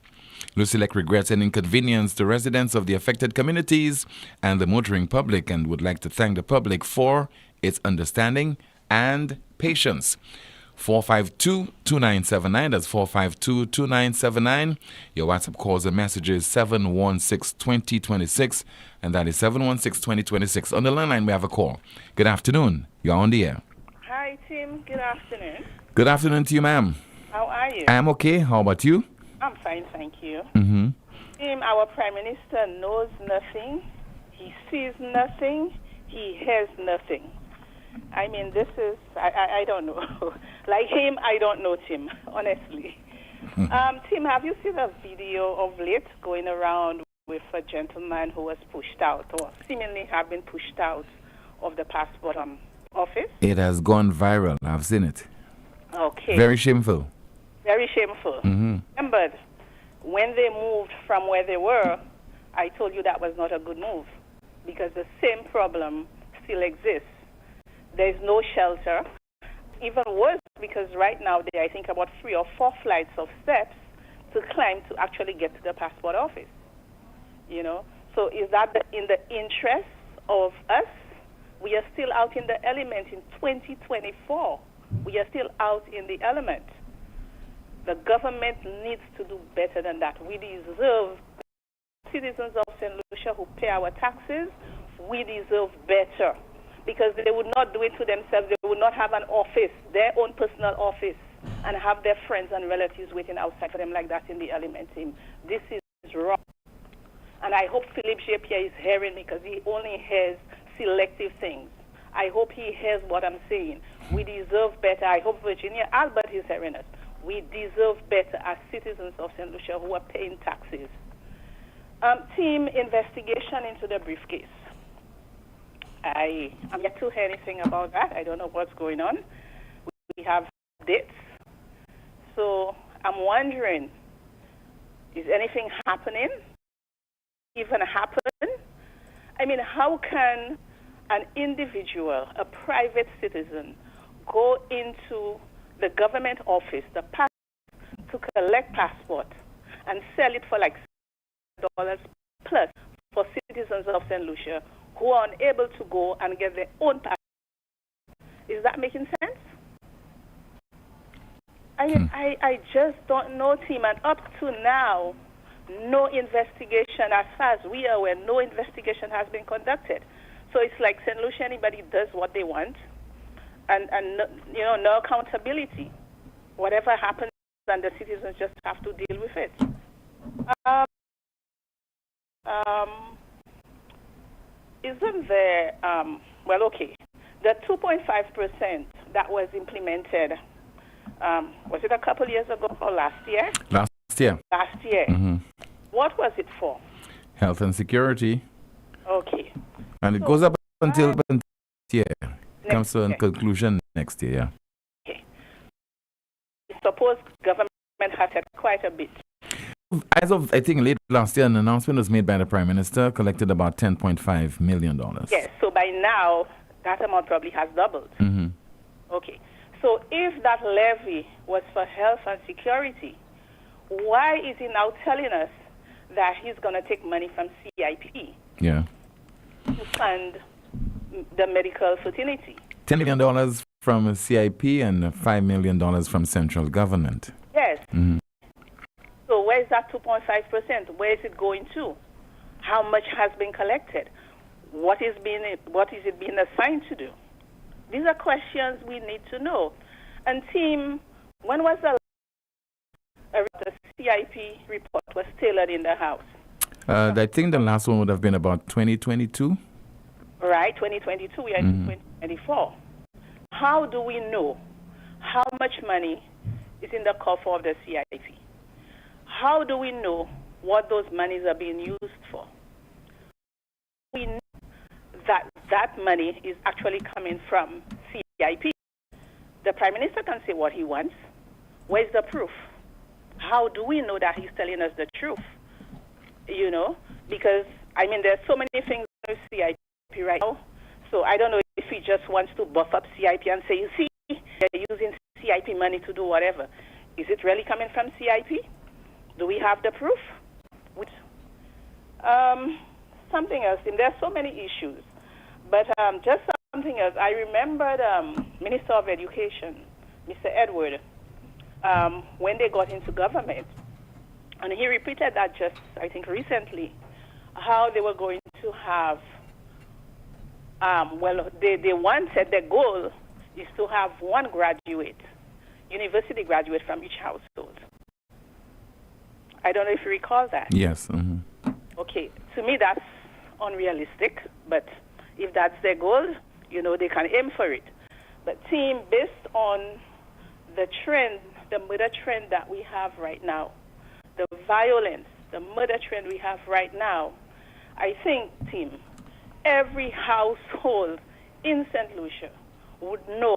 Lucelec regrets an inconvenience to residents of the affected communities and the motoring public, and would like to thank the public for its understanding and patience. 452-2979, that's 452-2979. Your WhatsApp calls and messages 716-2026, and that is 716-2026. On the line we have a call. Good afternoon. You're on the air. Hi, Tim. Good afternoon. Good afternoon to you, ma'am. How are you? I'm okay. How about you? I'm fine, thank you. Mm-hmm. Tim, our Prime Minister knows nothing. He sees nothing. He hears nothing. I mean, this is, I don't know. Like him, I don't know Tim, honestly. Tim, have you seen a video of late going around with a gentleman who was pushed out, or seemingly have been pushed out of the passport office? It has gone viral. I've seen it. Okay. Very shameful. Very shameful. Mm-hmm. Remember, when they moved from where they were, I told you that was not a good move, because the same problem still exists. There's no shelter. Even worse, because right now there are, I think, about 3 or 4 flights of steps to climb to actually get to the passport office. You know? So is that in the interest of us? We are still out in the element in 2024. We are still out in the element. The government needs to do better than that. We deserve, citizens of St. Lucia who pay our taxes, we deserve better. Because they would not do it to themselves. They would not have an office, their own personal office, and have their friends and relatives waiting outside for them like that in the element team. This is wrong. And I hope Philippe Japierre is hearing me, because he only hears selective things. I hope he hears what I'm saying. We deserve better. I hope Virginia Albert is hearing us. We deserve better as citizens of St. Lucia who are paying taxes. Team, investigation into the briefcase. I'm yet to hear anything about that. I don't know what's going on. We have dates. So I'm wondering, is anything happening? Even happen? I mean, how can an individual, a private citizen, go into the government office, the pass, to collect passport and sell it for like $6 plus for citizens of St. Lucia who are unable to go and get their own passport? Is that making sense? I mean, I just don't know, team. And up to now, no investigation, as far as we are aware, no investigation has been conducted. So it's like St. Lucia, anybody does what they want, and no accountability. Whatever happens, and the citizens just have to deal with it. Isn't there, well, okay, the 2.5% that was implemented, was it a couple years ago or last year? Last year. Last year. Mm-hmm. What was it for? Health and security. Okay. And it goes up until next year. It comes to a conclusion next year, yeah. Okay. Suppose government has had quite a bit. As of, I think, late last year, an announcement was made by the Prime Minister, collected about $10.5 million. Yes, so by now, that amount probably has doubled. Mm-hmm. Okay. So if that levy was for health and security, why is he now telling us that he's going to take money from CIP Yeah. to fund the medical fraternity? $10 million from CIP and $5 million from central government. Yes. Mm-hmm. So where is that 2.5%? Where is it going to? How much has been collected? What is it being assigned to do? These are questions we need to know. And team, when was the CIP report was tailored in the House? I think the last one would have been about 2022. Right, 2022. We are in 2024. How do we know how much money is in the coffer of the CIP? How do we know what those monies are being used for? We know that that money is actually coming from CIP. The Prime Minister can say what he wants. Where's the proof? How do we know that he's telling us the truth? You know, because, I mean, there's so many things with CIP right now. So I don't know if he just wants to buff up CIP and say, you see, they're using CIP money to do whatever. Is it really coming from CIP? Do we have the proof? Something else, and there's so many issues. But just something else. I remembered Minister of Education, Mr. Edward, when they got into government, and he repeated that just, I think, recently, how they were going to have, they wanted, their goal is to have one graduate, university graduate from each household. I don't know if you recall that. Yes. Mm-hmm. Okay, to me that's unrealistic, but if that's their goal, you know, they can aim for it. But team, based on the trend, the murder trend that we have right now, the violence, the murder trend we have right now, I think, team, every household in St. Lucia would know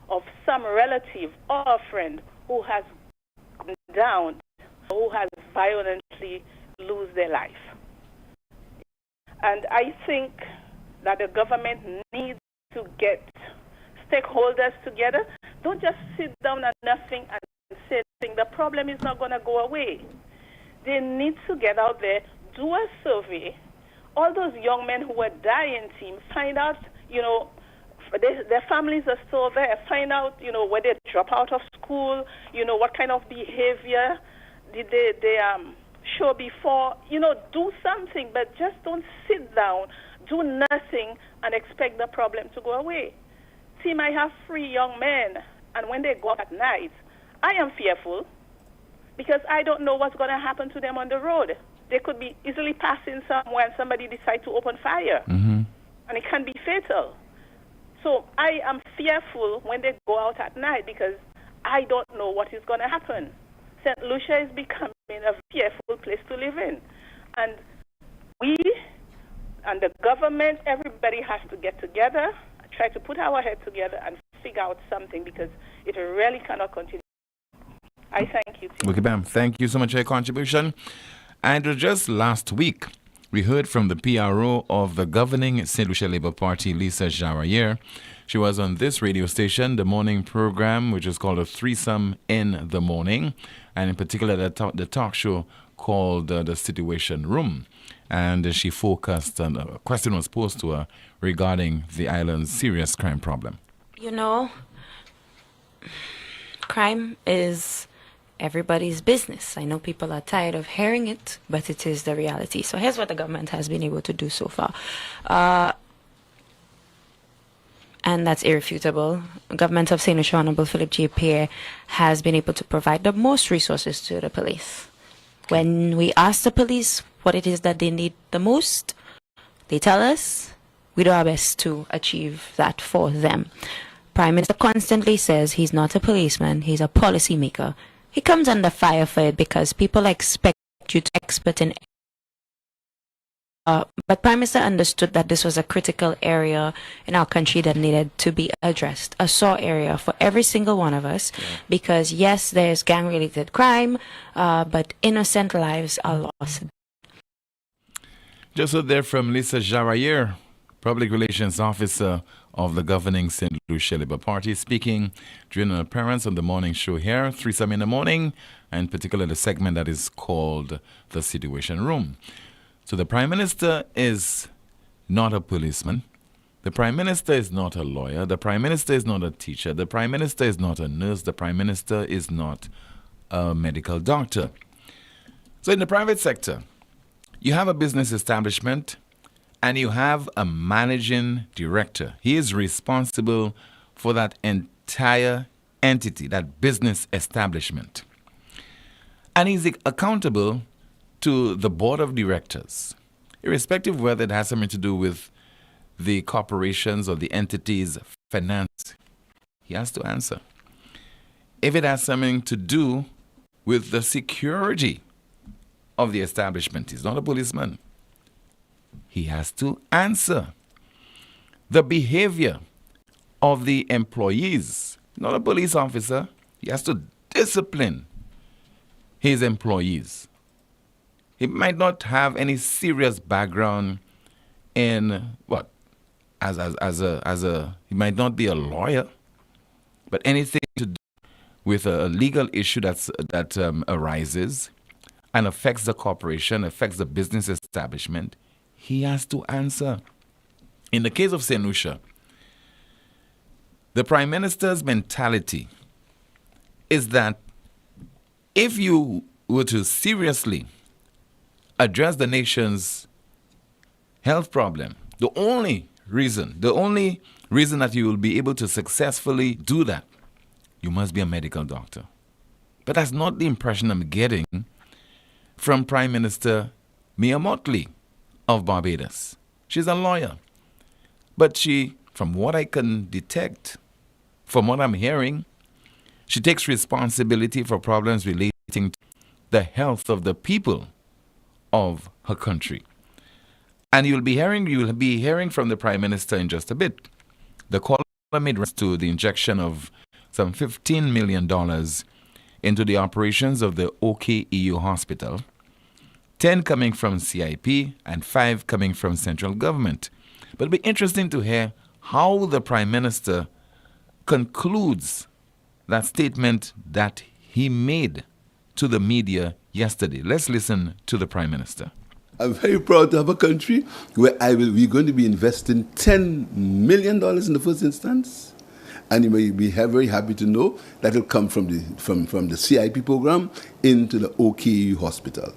of some relative or a friend who has gone down, who has violently lose their life. And I think that the government needs to get stakeholders together. Don't just sit down and nothing and say nothing. The problem is not going to go away. They need to get out there, do a survey. All those young men who are dying, team, find out, you know, their families are still there. Find out, you know, where they drop out of school, you know, what kind of behavior did they show before. You know, do something, but just don't sit down, do nothing, and expect the problem to go away. Team, I have 3 young men, and when they go out at night, I am fearful because I don't know what's going to happen to them on the road. They could be easily passing somewhere and somebody decide to open fire, and it can be fatal. So I am fearful when they go out at night because I don't know what is going to happen. St. Lucia is becoming a fearful place to live in. And we and the government, everybody has to get together, try to put our head together and figure out something, because it really cannot continue. I thank you. Okay, ma'am. Thank you so much for your contribution. And just last week, we heard from the PRO of the governing St. Lucia Labour Party, Lisa Jarayer. She was on this radio station, the morning program, which is called A Threesome in the Morning, and in particular the talk show called The Situation Room. And she focused on a question was posed to her regarding the island's serious crime problem. You know, crime is everybody's business. I know people are tired of hearing it, but it is the reality. So here's what the government has been able to do so far. And that's irrefutable. The government of St. Lucia, Honorable Philip J. Pierre, has been able to provide the most resources to the police. When we ask the police what it is that they need the most, they tell us we do our best to achieve that for them. Prime Minister constantly says he's not a policeman, he's a policy maker. He comes under fire for it because people expect you to be expert in. But Prime Minister understood that this was a critical area in our country that needed to be addressed, a sore area for every single one of us, because yes, there's gang-related crime, but innocent lives are lost. Just so there from Lisa Jarayer, Public Relations Officer of the governing St. Lucia Labour Party, speaking during an appearance on the morning show here, Threesome in the Morning, and particularly the segment that is called The Situation Room. So the Prime Minister is not a policeman. The Prime Minister is not a lawyer. The Prime Minister is not a teacher. The Prime Minister is not a nurse. The Prime Minister is not a medical doctor. So in the private sector, you have a business establishment and you have a managing director. He is responsible for that entire entity, that business establishment. And he's accountable to the board of directors, irrespective of whether it has something to do with the corporations or the entities' finance. He has to answer. If it has something to do with the security of the establishment, he's not a policeman. He has to answer. The behavior of the employees, not a police officer, he has to discipline his employees. He might not have any serious background in he might not be a lawyer, but anything to do with a legal issue that arises and affects the corporation, affects the business establishment, he has to answer. In the case of St. Lucia, the Prime Minister's mentality is that if you were to seriously address the nation's health problem, the only reason that you will be able to successfully do that, you must be a medical doctor. But that's not the impression I'm getting from Prime Minister Mia Mottley of Barbados. She's a lawyer. But she, from what I can detect, from what I'm hearing, she takes responsibility for problems relating to the health of the people of her country. And you'll be hearing from the Prime Minister in just a bit. The caller made reference to the injection of some $15 million into the operations of the OKEU hospital, 10 coming from CIP and 5 coming from central government. But it'll be interesting to hear how the Prime Minister concludes that statement that he made to the media yesterday. Let's listen to the Prime Minister. I'm very proud to have a country where we're going to be investing $10 million in the first instance. And you may be very happy to know that will come from the CIP program into the OKU hospital.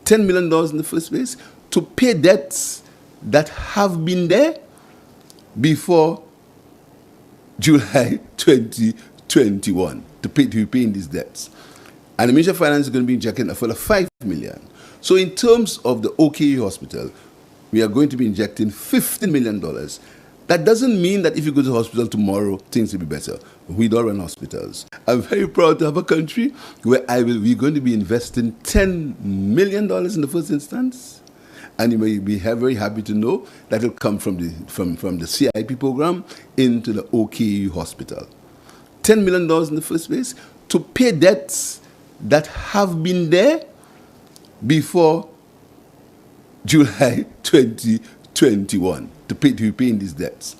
$10 million in the first place to pay debts that have been there before July 2021, to pay paying these debts. And the Ministry of Finance is going to be injecting a further $5 million. So in terms of the OKU hospital, we are going to be injecting $15 million. That doesn't mean that if you go to the hospital tomorrow, things will be better. We don't run hospitals. I'm very proud to have a country where we're going to be investing $10 million in the first instance. And you may be very happy to know that will come from the CIP program into the OKU hospital. $10 million in the first place to pay debts that have been there before July 2021 to be paying these debts.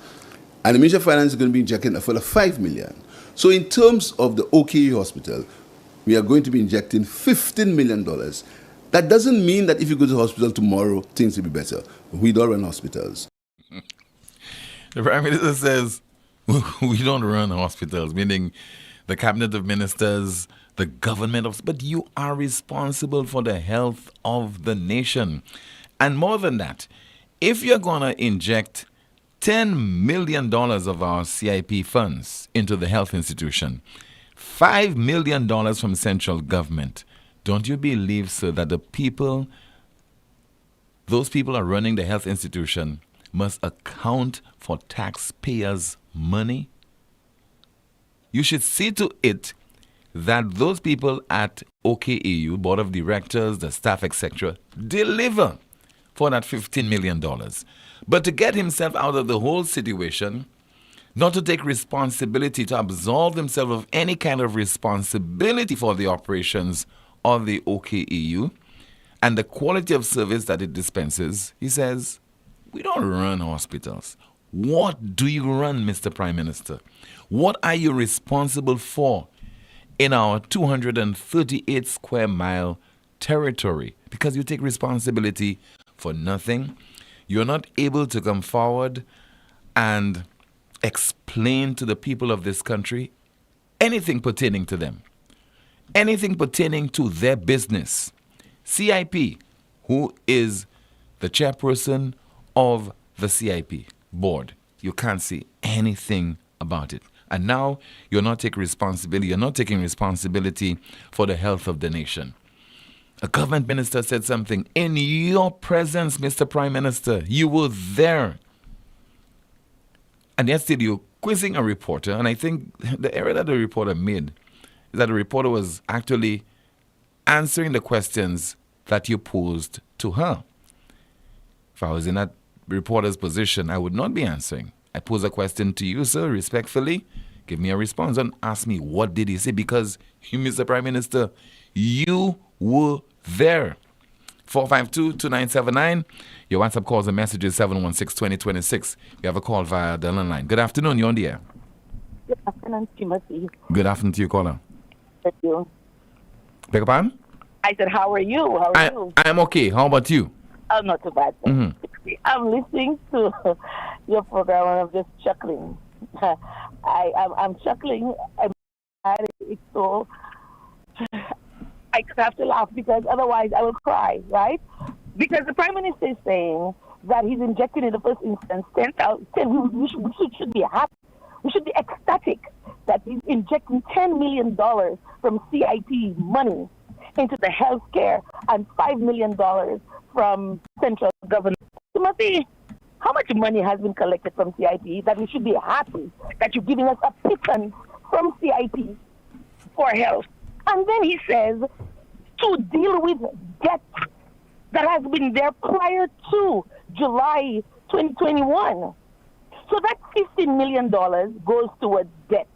And the Ministry of Finance is going to be injecting a further $5 million. So in terms of the OKU hospital, we are going to be injecting $15 million. That doesn't mean that if you go to the hospital tomorrow, things will be better. We don't run hospitals. The Prime Minister says we don't run hospitals, meaning the Cabinet of Ministers, the government, but you are responsible for the health of the nation. And more than that, if you're going to inject $10 million of our CIP funds into the health institution, $5 million from central government, don't you believe, sir, that those people are running the health institution must account for taxpayers' money? You should see to it that those people at OKEU, Board of Directors, the staff, etc., deliver for that $15 million. But to get himself out of the whole situation, not to take responsibility, to absolve himself of any kind of responsibility for the operations of the OKEU and the quality of service that it dispenses, he says, we don't run hospitals. What do you run, Mr. Prime Minister? What are you responsible for in our 238 square mile territory? Because you take responsibility for nothing. You're not able to come forward and explain to the people of this country anything pertaining to them, anything pertaining to their business. CIP, who is the chairperson of the CIP board, you can't see anything about it. And now you're not taking responsibility for the health of the nation. A government minister said something in your presence, Mr. Prime Minister. You were there. And yesterday you're quizzing a reporter, and I think the error that the reporter made is that the reporter was actually answering the questions that you posed to her. If I was in that reporter's position, I would not be answering. I pose a question to you, sir, respectfully. Give me a response. Don't ask me what did he say, because you, Mr. Prime Minister, you were there. 452-2979. Your WhatsApp calls and messages 716-2026. We have a call via the line. Good afternoon. You're on the air. Good afternoon, Timothy. Good afternoon to you, caller. Thank you. Beg your pardon? I said, how are you? How are you? I'm okay. How about you? I'm not too bad. Mm-hmm. I'm listening to your program and I'm just chuckling. I'm chuckling. It's so... I have to laugh because otherwise I will cry, right? Because the Prime Minister is saying that he's injecting in the first instance 10,000. We should be happy. We should be ecstatic that he's injecting $10 million from CIP money into the healthcare and $5 million from central government. Timothy, how much money has been collected from CIP that we should be happy that you're giving us a pittance from CIP for health? And then he says to deal with debt that has been there prior to July 2021. So that $15 million goes towards debt.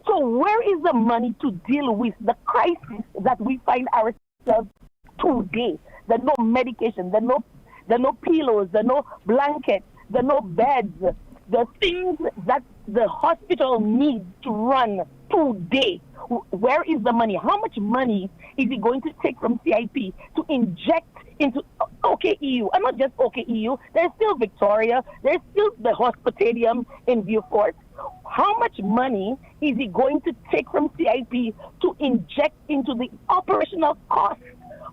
So where is the money to deal with the crisis that we find ourselves today? There's no medication, there's no pillows, there's no blankets, there's no beds. The things that the hospital needs to run today. Where is the money? How much money is he going to take from CIP to inject into OKEU? And not just OKEU, there's still Victoria, there's still the hospitalium in Beaufort. How much money is he going to take from CIP to inject into the operational costs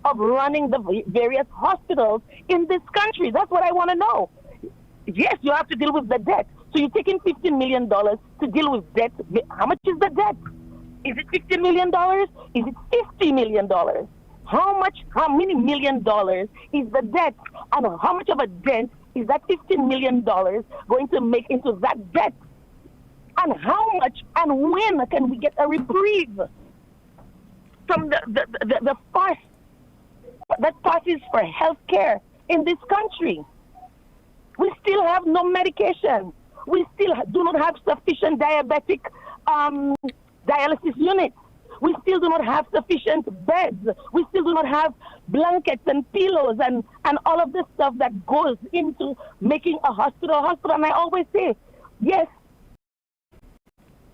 of running the various hospitals in this country? That's what I want to know. Yes, you have to deal with the debt. So you're taking $15 million to deal with debt. How much is the debt? Is it $50 million? Is it $50 million? How many million dollars is the debt? And how much of a dent is that $15 million going to make into that debt? And how much and when can we get a reprieve from the fuss that passes for health care in this country? We still have no medication. We still do not have sufficient diabetic dialysis units. We still do not have sufficient beds. We still do not have blankets and pillows and all of this stuff that goes into making a hospital a hospital. And I always say, yes,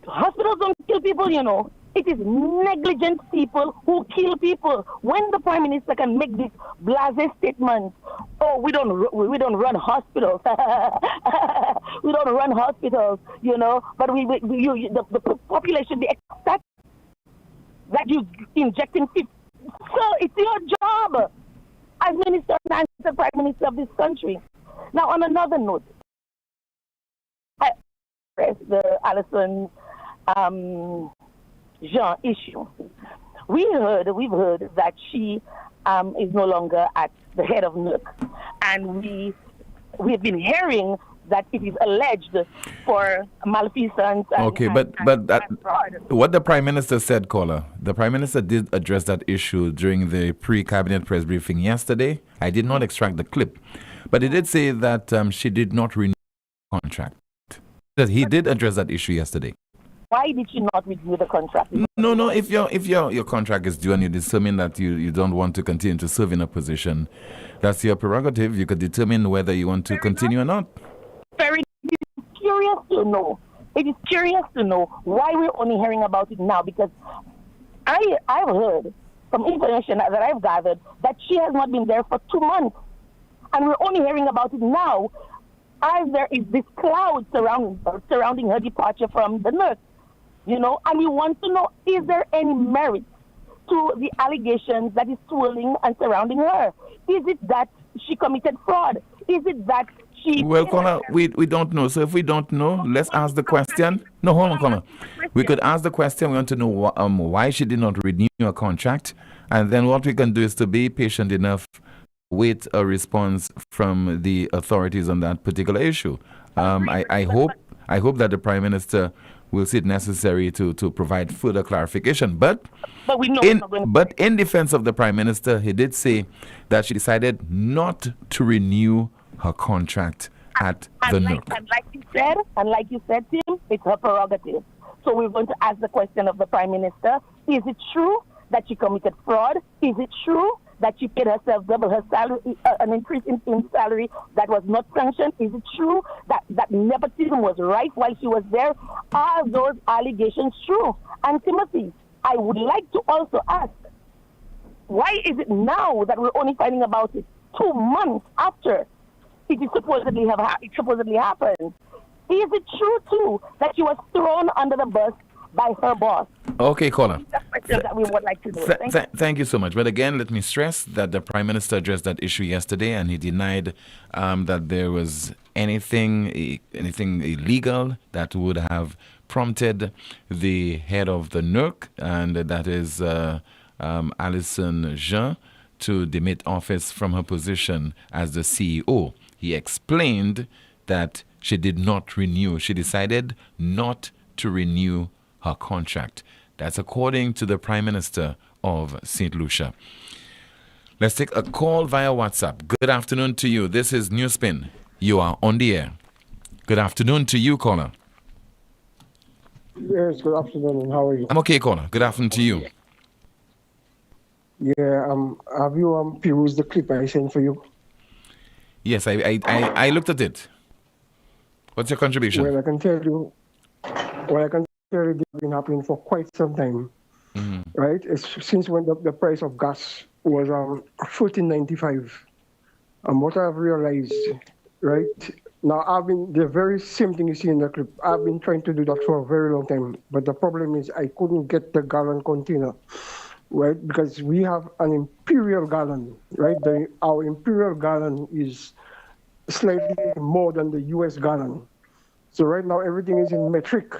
hospitals don't kill people, you know. It is negligent people who kill people. When the Prime Minister can make this blasé statement, oh, we don't run hospitals. We don't run hospitals, you know. But the population, they expect that you injecting people. So it's your job as Minister and the Prime Minister of this country. Now, on another note, I press the Alison Jean issue. We've heard that she is no longer at the head of NUC, and we've been hearing that it is alleged for malfeasance. Okay, but what the Prime Minister said, caller, the Prime Minister did address that issue during the pre-cabinet press briefing yesterday. I did not extract the clip, but he did say that she did not renew the contract. That he did address that issue yesterday. Why did she not renew the contract? No. If your contract is due and you determine that you don't want to continue to serve in a position, that's your prerogative. You could determine whether you want to continue or not. Very curious to know. It is curious to know why we're only hearing about it now, because I've heard from information that I've gathered that she has not been there for 2 months, and we're only hearing about it now as there is this cloud surrounding her departure from the nurse. You know, and we want to know, is there any merit to the allegations that is swirling and surrounding her? Is it that she committed fraud? Is it that she... Well, Connor, we don't know. So if we don't know, let's ask the question. No, hold on, Connor. We could ask the question. We want to know why she did not renew her contract. And then what we can do is to be patient enough, wait a response from the authorities on that particular issue. I hope that the Prime Minister will see it necessary to provide further clarification. But we know in defense of the Prime Minister, he did say that she decided not to renew her contract at the NUC. And like you said, Tim, it's her prerogative. So we're going to ask the question of the Prime Minister: is it true that she committed fraud? Is it true that she paid herself double her salary, an increase in salary that was not sanctioned? Is it true that nepotism was right while she was there? Are those allegations true? And Timothy, I would like to also ask, why is it now that we're only finding about it 2 months after it is supposedly happened? Is it true too that she was thrown under the bus by her boss? Okay, caller. That we would like to know. Thank you so much. But again, let me stress that the Prime Minister addressed that issue yesterday, and he denied that there was anything illegal that would have prompted the head of the NUC, and that is Alison Jean, to demit office from her position as the CEO. He explained that she did not renew. She decided not to renew her contract. That's according to the Prime Minister of St. Lucia. Let's take a call via WhatsApp. Good afternoon to you. This is NewsSpin. You are on the air. Good afternoon to you, caller. Yes, good afternoon. How are you? I'm okay, caller. Good afternoon to you. Yeah, have you perused the clip I sent for you? Yes, I looked at it. What's your contribution? Well, I can tell you it's been happening for quite some time, right? It's since when the price of gas was $14.95. And what I've realized, right, now the very same thing you see in the clip, I've been trying to do that for a very long time, but the problem is I couldn't get the gallon container, right? Because we have an imperial gallon, right? Our imperial gallon is slightly more than the US gallon. So right now everything is in metric.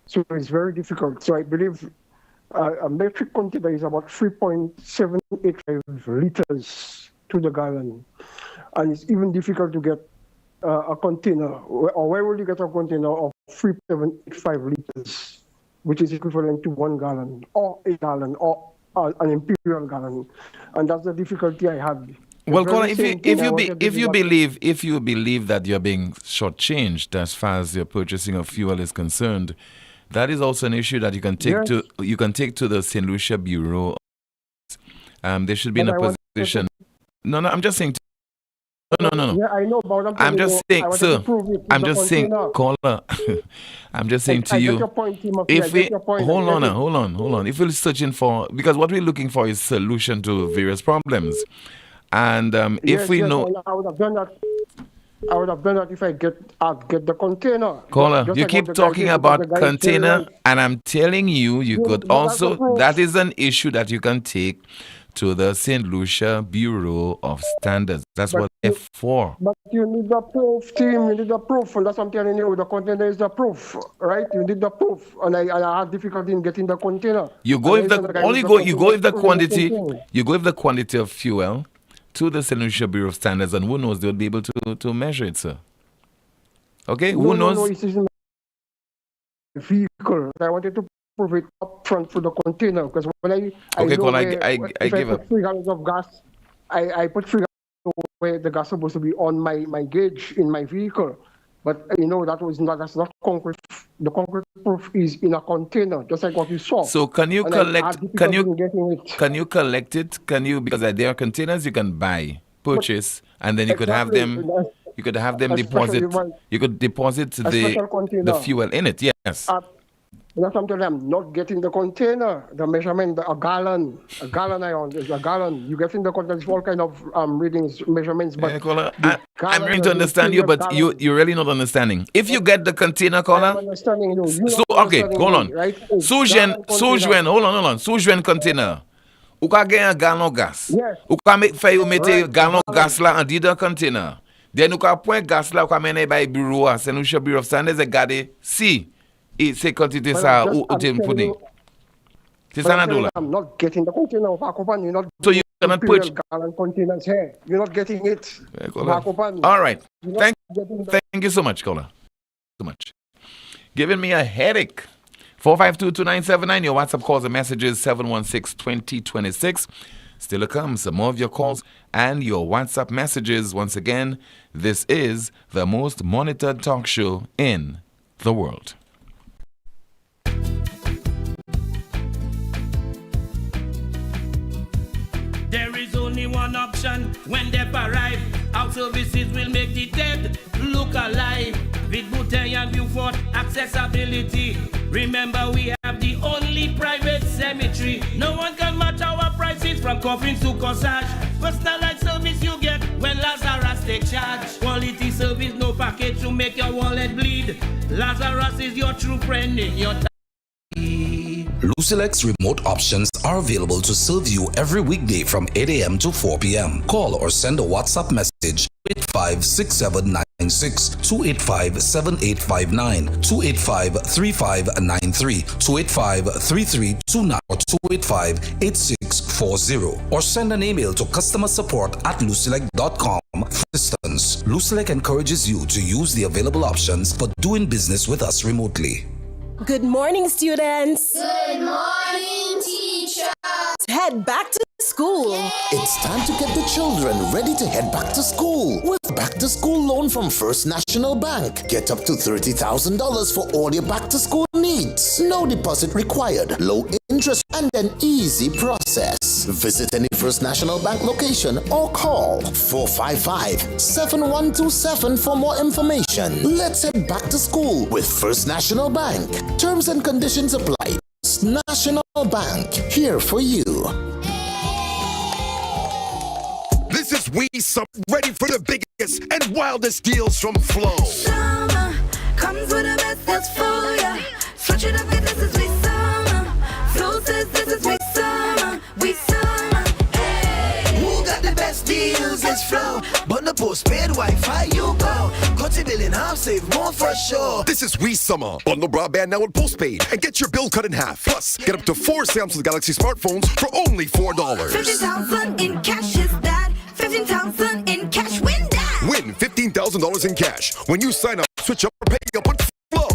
So it's very difficult. So I believe a metric container is about 3.785 liters to the gallon. And it's even difficult to get a container. Or where will you get a container of 3.785 liters, which is equivalent to 1 gallon or a gallon or an imperial gallon, and that's the difficulty I had. Well, Colin, if you believe that you're being shortchanged as far as your purchasing of fuel is concerned, that is also an issue that you can take to the St. Lucia Bureau. They should be in a position. No, I'm just saying. No. Yeah, I know, but I'm just saying, sir. I'm just saying, caller. I'm just saying to you. If we hold on. If we're searching for, because what we're looking for is solution to various problems, and if we know, I would have done that. I would have done that if I get the container. Caller, you keep talking about container, and I'm telling you, you could also. That is an issue that you can take to the St. Lucia Bureau of Standards. That's what they're for. But you need the proof, team. You need the proof, and that's what I'm telling you. The container is the proof, right? You need the proof, and I had difficulty in getting the container. You go with the quantity of fuel to the St. Lucia Bureau of Standards, and who knows, they'll be able to measure it, sir. Okay, who knows? No, it isn't a vehicle. I wanted to prove it up front for the container, because when I give up. 3 gallons of gas, I put 3 gallons where the gas is supposed to be on my gauge in my vehicle. But that's not concrete. The concrete proof is in a container, just like what you saw. So can you collect it? Because there are containers you can purchase, and then you could have them. You could have them deposit. You could deposit the fuel in it. Yes. That's something I'm not getting the container, the measurement, a gallon is a gallon. You get in the container, all kind of readings, measurements. But I'm trying to understand you, but you're really not understanding. If you get the container, caller. I'm understanding you. Hold on. Right? Hold on. Sujwen container. Ou ka gen un gallon gas. Yes. Ou ka mette gallon gas la an di the container. Then ou ka point gas la ou ka mene by bureau, St. Lucia Bureau of Standards e gade si. C'est quantité ça ou t'es puni. C'est ça na dola. I'm not getting the container of our company. So you cannot put gallon containers here. You're not getting it. All right. Thank you so much, caller. So much. Giving me a headache. 452-2979. Your WhatsApp calls and messages 716-2026. Still to come, some more of your calls and your WhatsApp messages. Once again, this is the most monitored talk show in the world. There is only one option when they arrive. Our services will make the dead look alive. With Bouteille and Beaufort accessibility. Remember, we have the only private cemetery. No one can match our prices from coffins to corsage. Personalized service you get when Lazarus take charge. Quality service, no package to make your wallet bleed. Lazarus is your true friend in your time. Lucilex remote options are available to serve you every weekday from 8 a.m. to 4 p.m. Call or send a WhatsApp message 285-6796, 285-7859, 285-3593, 285-3329, or 285-8640. Or send an email to customersupport@lucilec.com. For instance, Lucilec encourages you to use the available options for doing business with us remotely. Good morning, students. Good morning, teacher. Head back to school. It's time to get the children ready to head back to school with Back to School loan from First National Bank. Get up to $30,000 for all your back to school needs. No deposit required, low interest, and an easy process. Visit any First National Bank location or call 455-7127 for more information. Let's head back to school with First National Bank. Terms and conditions apply. National Bank, here for you. This is We Summer, ready for the biggest and wildest deals from Flow. Summer comes with the best deals for ya. Switch it up, this is We Summer. Flow says this is We Summer. We Summer. Hey. Who got the best deals? It's Flow. Bundle postpaid Wi-Fi, you go. Cut your bill in half, save more for sure. This is We Summer. Bundle broadband now with postpaid and get your bill cut in half. Plus, get up to 4 Samsung Galaxy smartphones for only $4. 50,000 in cash is that. 15,000 in cash, win that. Win $15,000 in cash when you sign up, switch up, or pay up with Flow.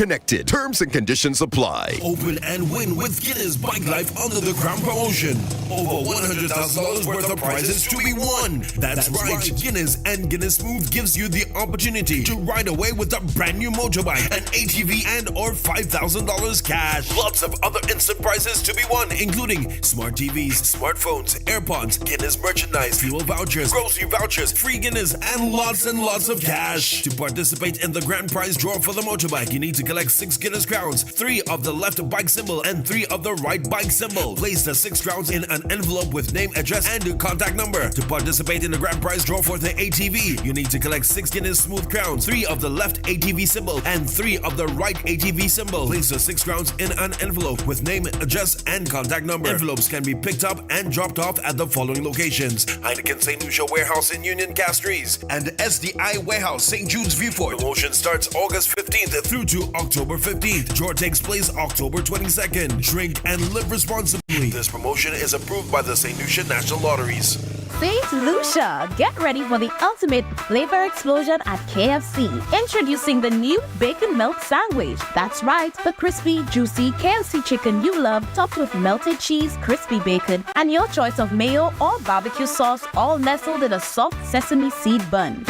connected. Terms and conditions apply. Open and win with Guinness Bike Life under the Crown promotion. Over $100,000 worth of prizes to be won. That's right. Guinness and Guinness Smooth gives you the opportunity to ride away with a brand new motorbike, an ATV, and or $5,000 cash. Lots of other instant prizes to be won, including smart TVs, smartphones, AirPods, Guinness merchandise, fuel vouchers, grocery vouchers, free Guinness, and lots of cash. To participate in the grand prize draw for the motorbike, you need to collect 6 Guinness crowns, 3 of the left bike symbol and 3 of the right bike symbol. Place the 6 crowns in an envelope with name, address, and contact number. To participate in the grand prize draw for the ATV, you need to collect 6 Guinness smooth crowns, 3 of the left ATV symbol and 3 of the right ATV symbol. Place the 6 crowns in an envelope with name, address, and contact number. Envelopes can be picked up and dropped off at the following locations: Heineken St. Lucia Warehouse in Union Castries and SDI Warehouse St. Jude's Viewport. Promotion starts August 15th through to October 15th. Draw takes place October 22nd. Drink and live responsibly. This promotion is approved by the St. Lucia National Lotteries. St. Lucia, get ready for the ultimate flavor explosion at KFC. Introducing the new Bacon Melt Sandwich. That's right, the crispy, juicy KFC chicken you love, topped with melted cheese, crispy bacon, and your choice of mayo or barbecue sauce, all nestled in a soft sesame seed bun.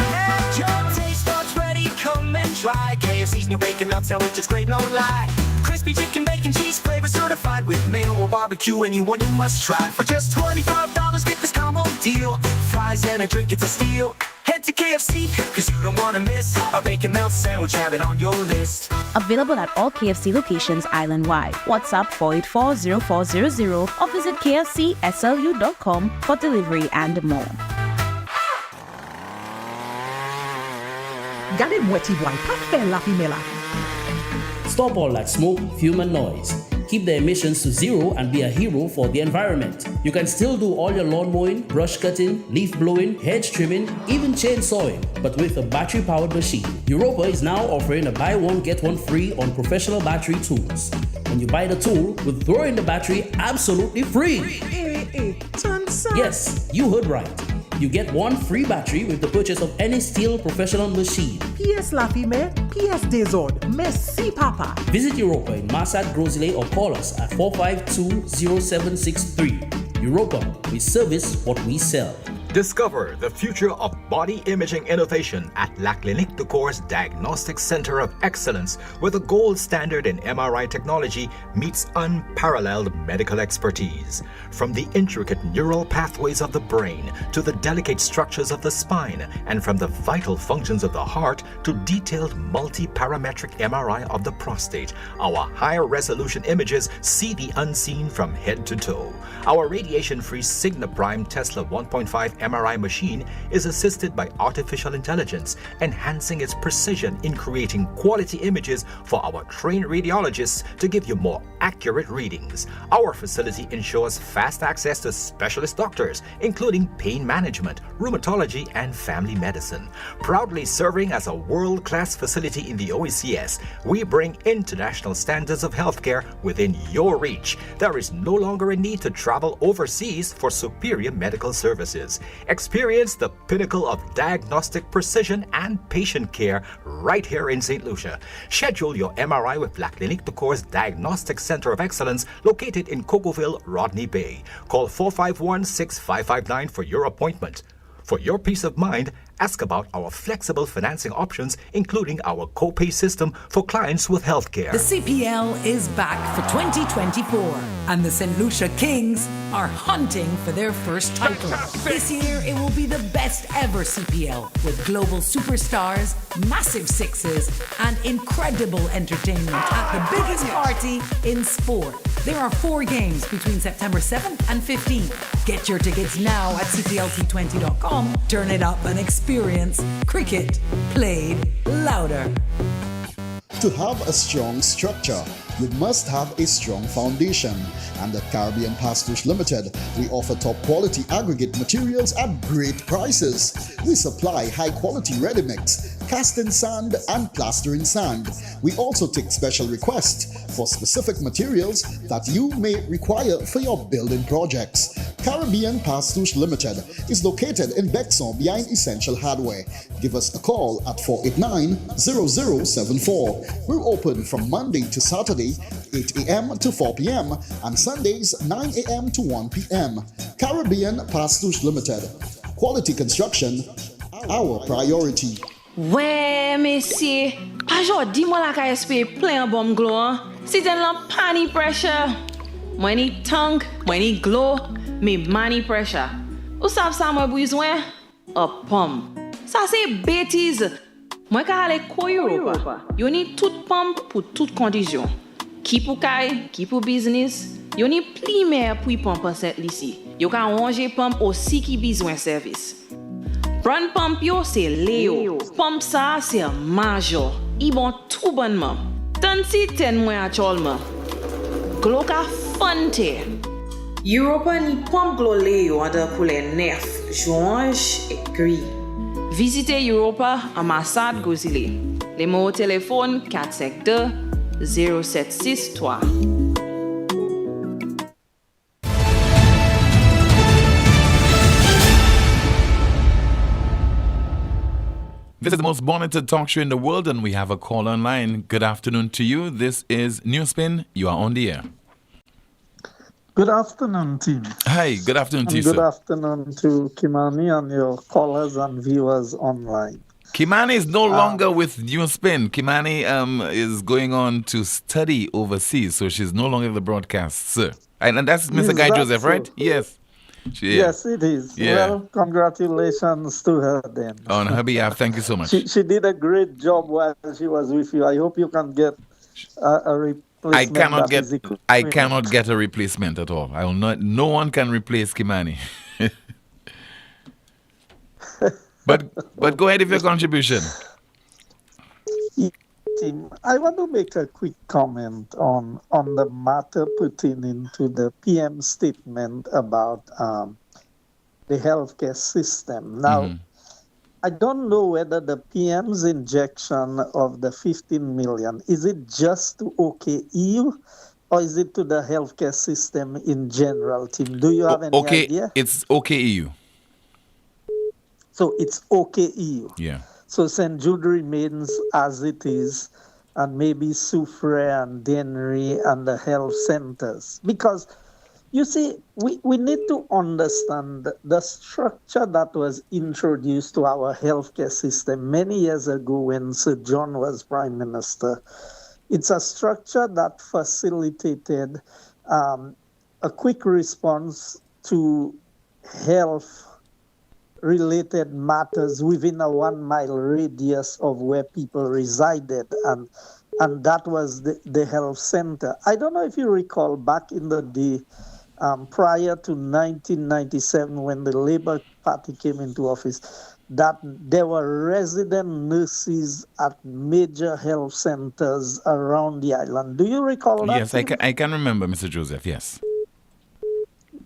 Your taste buds ready, come and try KFC's new Bacon Melt Sandwich is great, no lie. Crispy chicken, bacon, cheese flavor certified with mayo or barbecue. Anyone you must try. For just $25, get this combo deal. Fries and a drink, it's a steal. Head to KFC, cause you don't wanna miss a Bacon Melt Sandwich, have it on your list. Available at all KFC locations island-wide. WhatsApp 484-0400 or visit kfcslu.com for delivery and more. Gade mweti boy, pa fe la fimela. Stop all that smoke, fume, and noise. Keep the emissions to zero and be a hero for the environment. You can still do all your lawn mowing, brush cutting, leaf blowing, hedge trimming, even chainsawing, but with a battery-powered machine. Europa is now offering a buy one, get one free on professional battery tools. When you buy the tool, we'll throw in the battery absolutely free. Yes, you heard right. You get one free battery with the purchase of any steel professional machine. PS la fime, PS Desord, merci papa. Visit Europa in Massad, Grosley, or call us at 452-0763. Europa, we service what we sell. Discover the future of body imaging innovation at La Clinique de Corps Diagnostic Center of Excellence, where the gold standard in MRI technology meets unparalleled medical expertise. From the intricate neural pathways of the brain to the delicate structures of the spine, and from the vital functions of the heart to detailed multi-parametric MRI of the prostate, our higher resolution images see the unseen from head to toe. Our radiation-free Signa Prime Tesla 1.5 MRI machine is assisted by artificial intelligence, enhancing its precision in creating quality images for our trained radiologists to give you more accurate readings. Our facility ensures fast access to specialist doctors, including pain management, rheumatology, and family medicine. Proudly serving as a world-class facility in the OECS, we bring international standards of healthcare within your reach. There is no longer a need to travel overseas for superior medical services. Experience the pinnacle of diagnostic precision and patient care right here in St. Lucia. Schedule your MRI with La Clinique de Corps Diagnostic Center of Excellence located in Cocoville, Rodney Bay. Call 451-6559 for your appointment. For your peace of mind, ask about our flexible financing options, including our co-pay system for clients with healthcare. The CPL is back for 2024, and the St. Lucia Kings are hunting for their first title. This year, it will be the best ever CPL, with global superstars, massive sixes, and incredible entertainment at the biggest party in sport. There are 4 games between September 7th and 15th. Get your tickets now at cplt20.com. Turn it up and experience cricket played louder. To have a strong structure, you must have a strong foundation. And at Caribbean Pastouche Limited, we offer top quality aggregate materials at great prices. We supply high quality ready mix, casting sand and plastering sand. We also take special requests for specific materials that you may require for your building projects. Caribbean Pastouche Limited is located in Bexon behind Essential Hardware. Give us a call at 489-0074. We're open from Monday to Saturday, 8 a.m. to 4 p.m. and Sundays, 9 a.m. to 1 p.m. Caribbean Pastouche Limited. Quality construction, our priority. Ouais, messieurs, pas jodi moi la ka espérer plein bomb glow, hein. Si t'es la pani pressure. Moi ni tongue, moi ni glow, me money pressure. Ou savez ça moi besoin? A pump. Ça c'est bêtise. Moi ka aller ko Europa. Yo ni toute pump pour toute condition. Qui pour kay, qui pour business. Yo ni pli mer pour pump cette ici. Yo ka ranger pump aussi qui besoin service. Brand pump yo c'est Léo. Pump ça c'est major. I bon tout bonnement. Tant si ten moins actuellement. Glo ka fonte. Europa ni pump glo Léo under pour les nerfs, joints et gris. Visitez Europa ambassade Gozile. Les mots au téléphone 452 0763. This is the most monitored talk show in the world, and we have a call online. Good afternoon to you. This is NewsSpin. You are on the air. Good afternoon, team. Hi, good afternoon to you, Good sir. afternoon to Kimani and your callers and viewers online. Kimani is no longer with NewsSpin. Kimani is going on to study overseas, so she's no longer the broadcast, sir. And that's Mr. Is Guy that Joseph, so? right? Yes. Yes, it is. Yeah. Well, congratulations to her then. On her behalf, thank you so much. She did a great job while she was with you. I hope you can get a replacement. I cannot get a replacement at all. I will not. No one can replace Kimani. but go ahead with your contribution. Team, I want to make a quick comment on the matter pertaining to the PM statement about the healthcare system. Now, I don't know whether the PM's injection of the 15 million, is it just to OKEU or is it to the healthcare system in general, Tim? Do you have any idea? It's OKEU. So it's OKEU. Yeah. So St. Jude remains as it is, and maybe Soufriere and Dennery and the health centers. Because, you see, we need to understand the structure that was introduced to our healthcare system many years ago when Sir John was Prime Minister. It's a structure that facilitated a quick response to health-related matters within a 1 mile radius of where people resided, and that was the health center. I don't know if you recall back in the day, prior to 1997, when the Labour Party came into office, that there were resident nurses at major health centers around the island. Do you recall that? Yes, I can remember, Mr. Joseph, yes.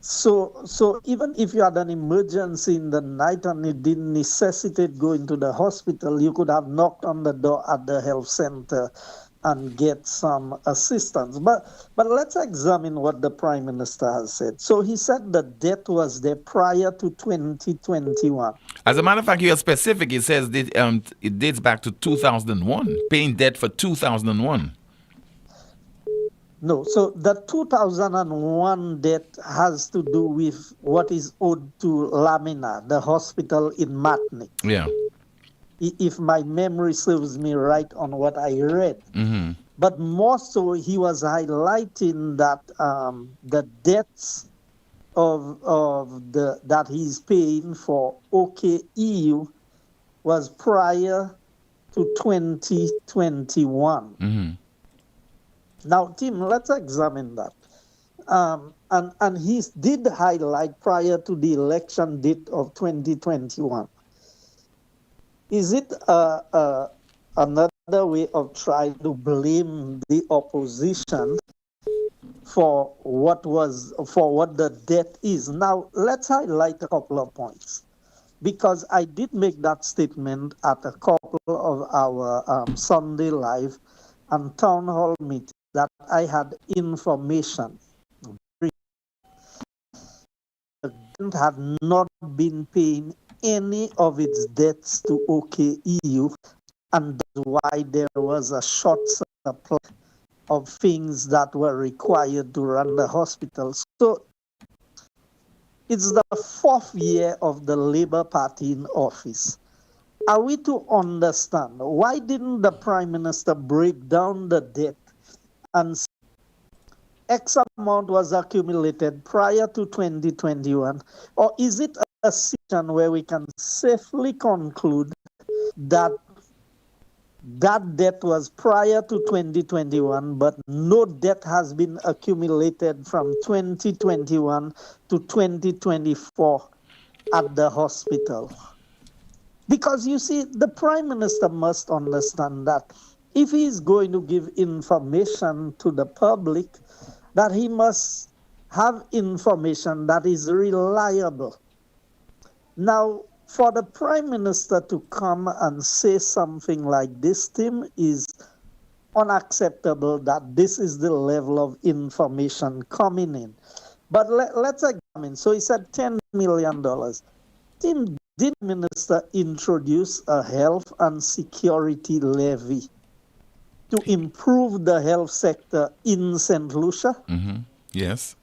So even if you had an emergency in the night and it didn't necessitate going to the hospital, you could have knocked on the door at the health center and get some assistance. But let's examine what the Prime Minister has said. So he said the debt was there prior to 2021. As a matter of fact, you are specific. It says it dates back to 2001, paying debt for 2001. No, so the 2001 debt has to do with what is owed to Lamina, the hospital in Matnik. Yeah. If my memory serves me right on what I read. Mm-hmm. But more so, he was highlighting that the debts that he's paying for OKEU was prior to 2021. Mm-hmm. Now, Tim, let's examine that. And he did highlight prior to the election date of 2021. Is it another way of trying to blame the opposition for what the debt is. Now, let's highlight a couple of points, because I did make that statement at a couple of our Sunday Live and town hall meetings that I had information. The government had not been paying any of its debts to OKEU, and that's why there was a short supply of things that were required to run the hospital. So it's the 4th year of the Labour Party in office. Are we to understand why didn't the Prime Minister break down the debt and X amount was accumulated prior to 2021? Or is it a situation where we can safely conclude that that debt was prior to 2021, but no debt has been accumulated from 2021 to 2024 at the hospital? Because you see, the Prime Minister must understand that if he is going to give information to the public, that he must have information that is reliable. Now, for the Prime Minister to come and say something like this, Tim, is unacceptable, that this is the level of information coming in. But let's examine. So he said $10 million. Tim, did the Minister introduce a health and security levy to improve the health sector in St. Lucia? Mm-hmm. Yes.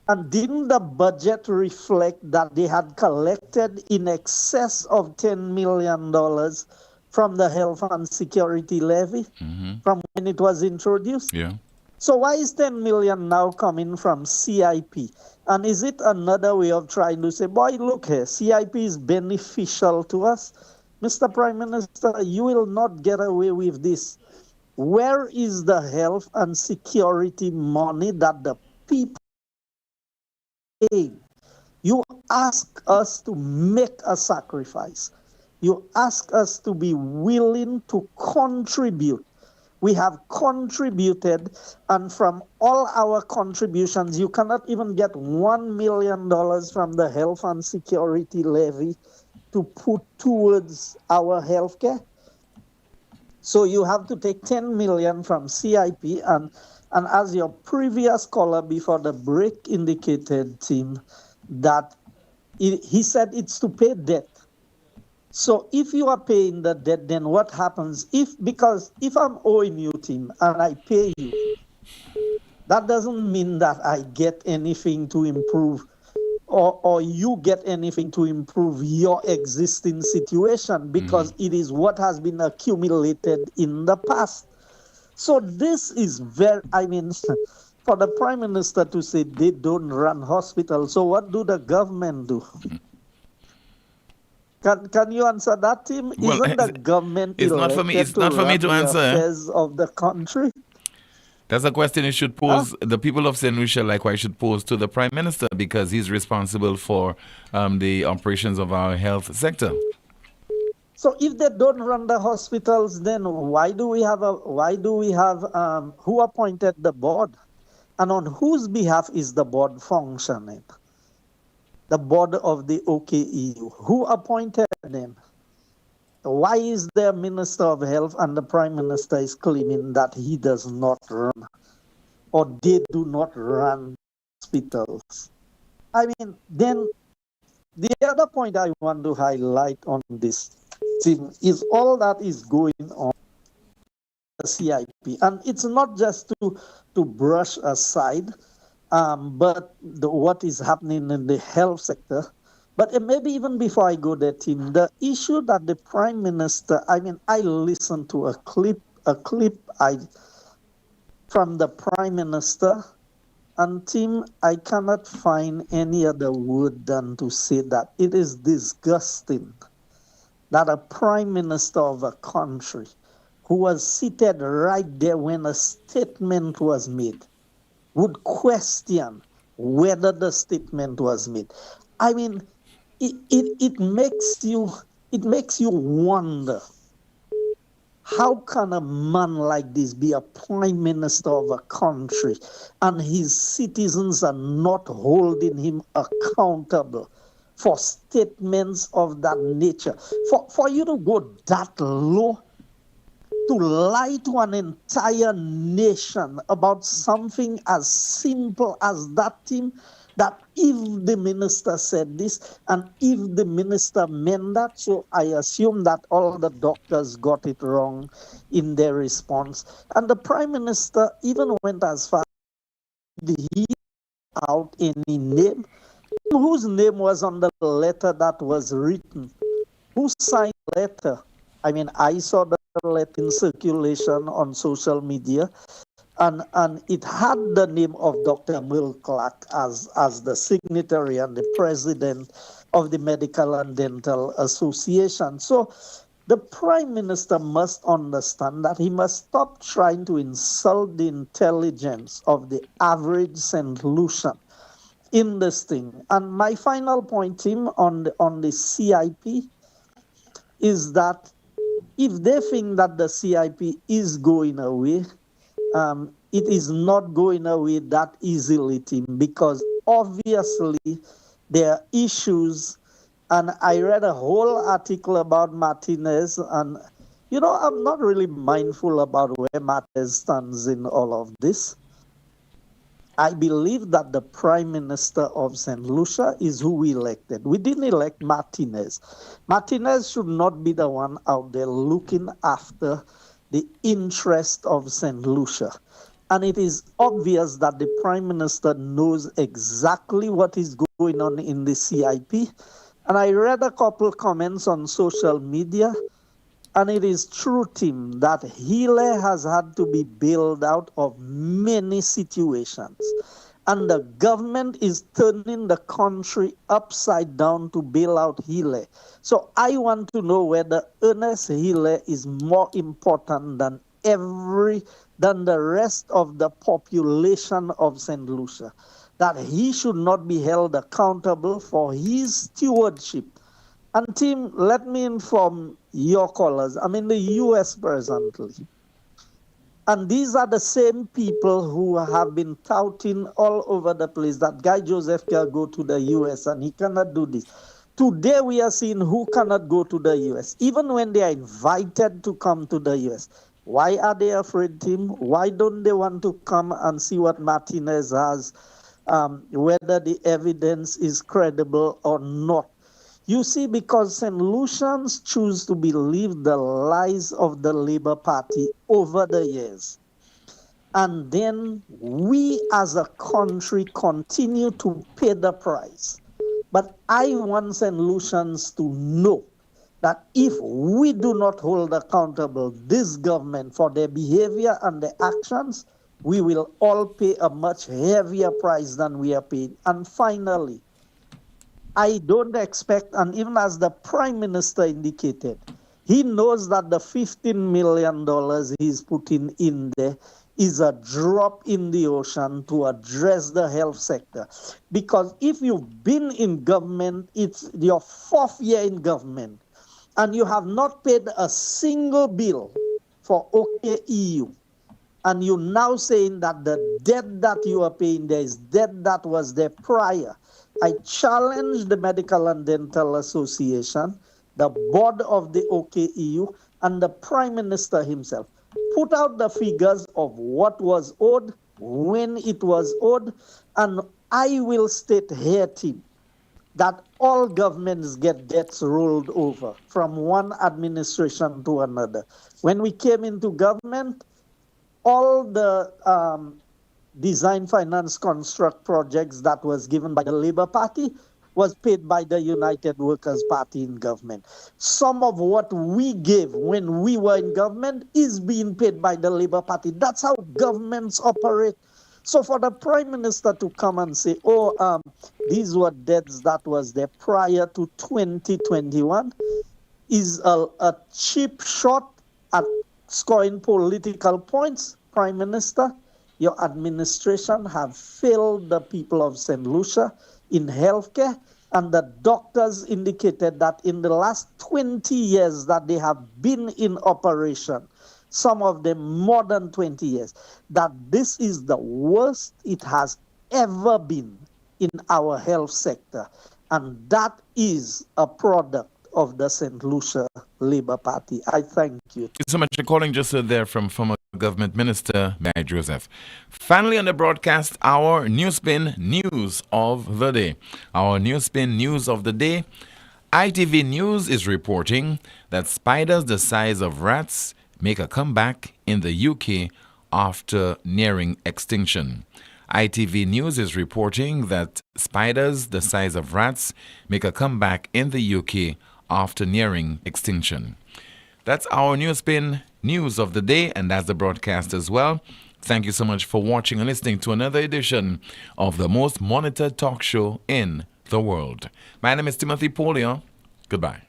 And didn't the budget reflect that they had collected in excess of $10 million from the health and security levy from when it was introduced? Yeah. So why is 10 million now coming from CIP? And is it another way of trying to say, boy, look here, CIP is beneficial to us? Mr. Prime Minister, you will not get away with this. Where is the health and security money that the people pay? You ask us to make a sacrifice. You ask us to be willing to contribute. We have contributed, and from all our contributions, you cannot even get $1 million from the health and security levy to put towards our healthcare. So you have to take 10 million from CIP, and as your previous caller before the break indicated, Tim, that he said it's to pay debt. So if you are paying the debt, then what happens? Because if I'm owing you, Tim, and I pay you, that doesn't mean that I get anything to improve, or you get anything to improve your existing situation, because it is what has been accumulated in the past. So this is for the Prime Minister to say they don't run hospitals, so what do the government do? Can you answer that, Tim? Well, isn't the government it's not for me. It's not for me to answer. Affairs of the country? That's a question you should pose. The people of St. Lucia likewise should pose to the Prime Minister, because he's responsible for the operations of our health sector. So if they don't run the hospitals, then why do we have who appointed the board, and on whose behalf is the board functioning? The board of the OKEU. Who appointed them? Why is there a Minister of Health and the Prime Minister is claiming that he does not run, or they do not run hospitals? I mean, then the other point I want to highlight on this thing is all that is going on the CIP. And it's not just to brush aside but what is happening in the health sector. But maybe even before I go there, Tim, the issue that the Prime Minister, I listened to a clip from the Prime Minister, and Tim, I cannot find any other word than to say that it is disgusting that a Prime Minister of a country who was seated right there when a statement was made would question whether the statement was made. I mean, it makes you wonder How can a man like this be a prime minister of a country and his citizens are not holding him accountable for statements of that nature? For you to go that low, to lie to an entire nation about something as simple as that, Tim, that if the minister said this and if the minister meant that, so I assume that all the doctors got it wrong in their response. And the prime minister even went as far as he out any name, whose name was on the letter that was written, who signed the letter. I mean, I saw the letter in circulation on social media, and it had the name of Dr. Merle Clark as the signatory and the president of the Medical and Dental Association. So the Prime Minister must understand that he must stop trying to insult the intelligence of the average St. Lucian in this thing. And my final point, Tim, on the CIP is that if they think that the CIP is going away, it is not going away that easily, Tim, because obviously there are issues. And I read a whole article about Martinez, and I'm not really mindful about where Martinez stands in all of this. I believe that the Prime Minister of St. Lucia is who we elected. We didn't elect Martinez. Martinez should not be the one out there looking after the interest of St. Lucia. And it is obvious that the Prime Minister knows exactly what is going on in the CIP. And I read a couple comments on social media, and it is true, Tim, that Hele has had to be bailed out of many situations. And the government is turning the country upside down to bail out Hele. So I want to know whether Ernest Hele is more important than the rest of the population of St. Lucia, that he should not be held accountable for his stewardship. And Tim, let me inform your callers, I'm in the US presently. And these are the same people who have been touting all over the place that Guy Joseph can go to the US and he cannot do this. Today we are seeing who cannot go to the US, even when they are invited to come to the US. Why are they afraid, Tim? Why don't they want to come and see what Martinez has, whether the evidence is credible or not? You see, because St. Lucians choose to believe the lies of the Labour Party over the years. And then we as a country continue to pay the price. But I want St. Lucians to know that if we do not hold accountable this government for their behavior and their actions, we will all pay a much heavier price than we are paying. And finally, I don't expect, and even as the Prime Minister indicated, he knows that the $15 million he's putting in there is a drop in the ocean to address the health sector. Because if you've been in government, it's your 4th year in government, and you have not paid a single bill for OKEU, and you're now saying that the debt that you are paying there is debt that was there prior. I challenge the Medical and Dental Association, the board of the OKEU, and the Prime Minister himself. Put out the figures of what was owed, when it was owed, and I will state here, Tim, that all governments get debts rolled over from one administration to another. When we came into government, all the design, finance, construct projects that was given by the Labour Party was paid by the United Workers' Party in government. Some of what we gave when we were in government is being paid by the Labour Party. That's how governments operate. So for the Prime Minister to come and say, these were debts that was there prior to 2021 is a cheap shot at scoring political points. Prime Minister, your administration have failed the people of St. Lucia in healthcare, And the doctors indicated that in the last 20 years that they have been in operation, some of them more than 20 years, that this is the worst it has ever been in our health sector. And that is a product of the St. Lucia Labour Party. I thank you. Thank you so much for calling just there from former Government Minister Mary Joseph. Finally on the broadcast, our NewsSpin News of the Day. Our NewsSpin News of the Day. ITV News is reporting that spiders the size of rats make a comeback in the UK after nearing extinction. ITV News is reporting that spiders the size of rats make a comeback in the UK after nearing extinction. That's our NewsSpin News of the Day, and that's the broadcast as well. Thank you so much for watching and listening to another edition of the most monitored talk show in the world. My name is Timothy Poleon. Goodbye.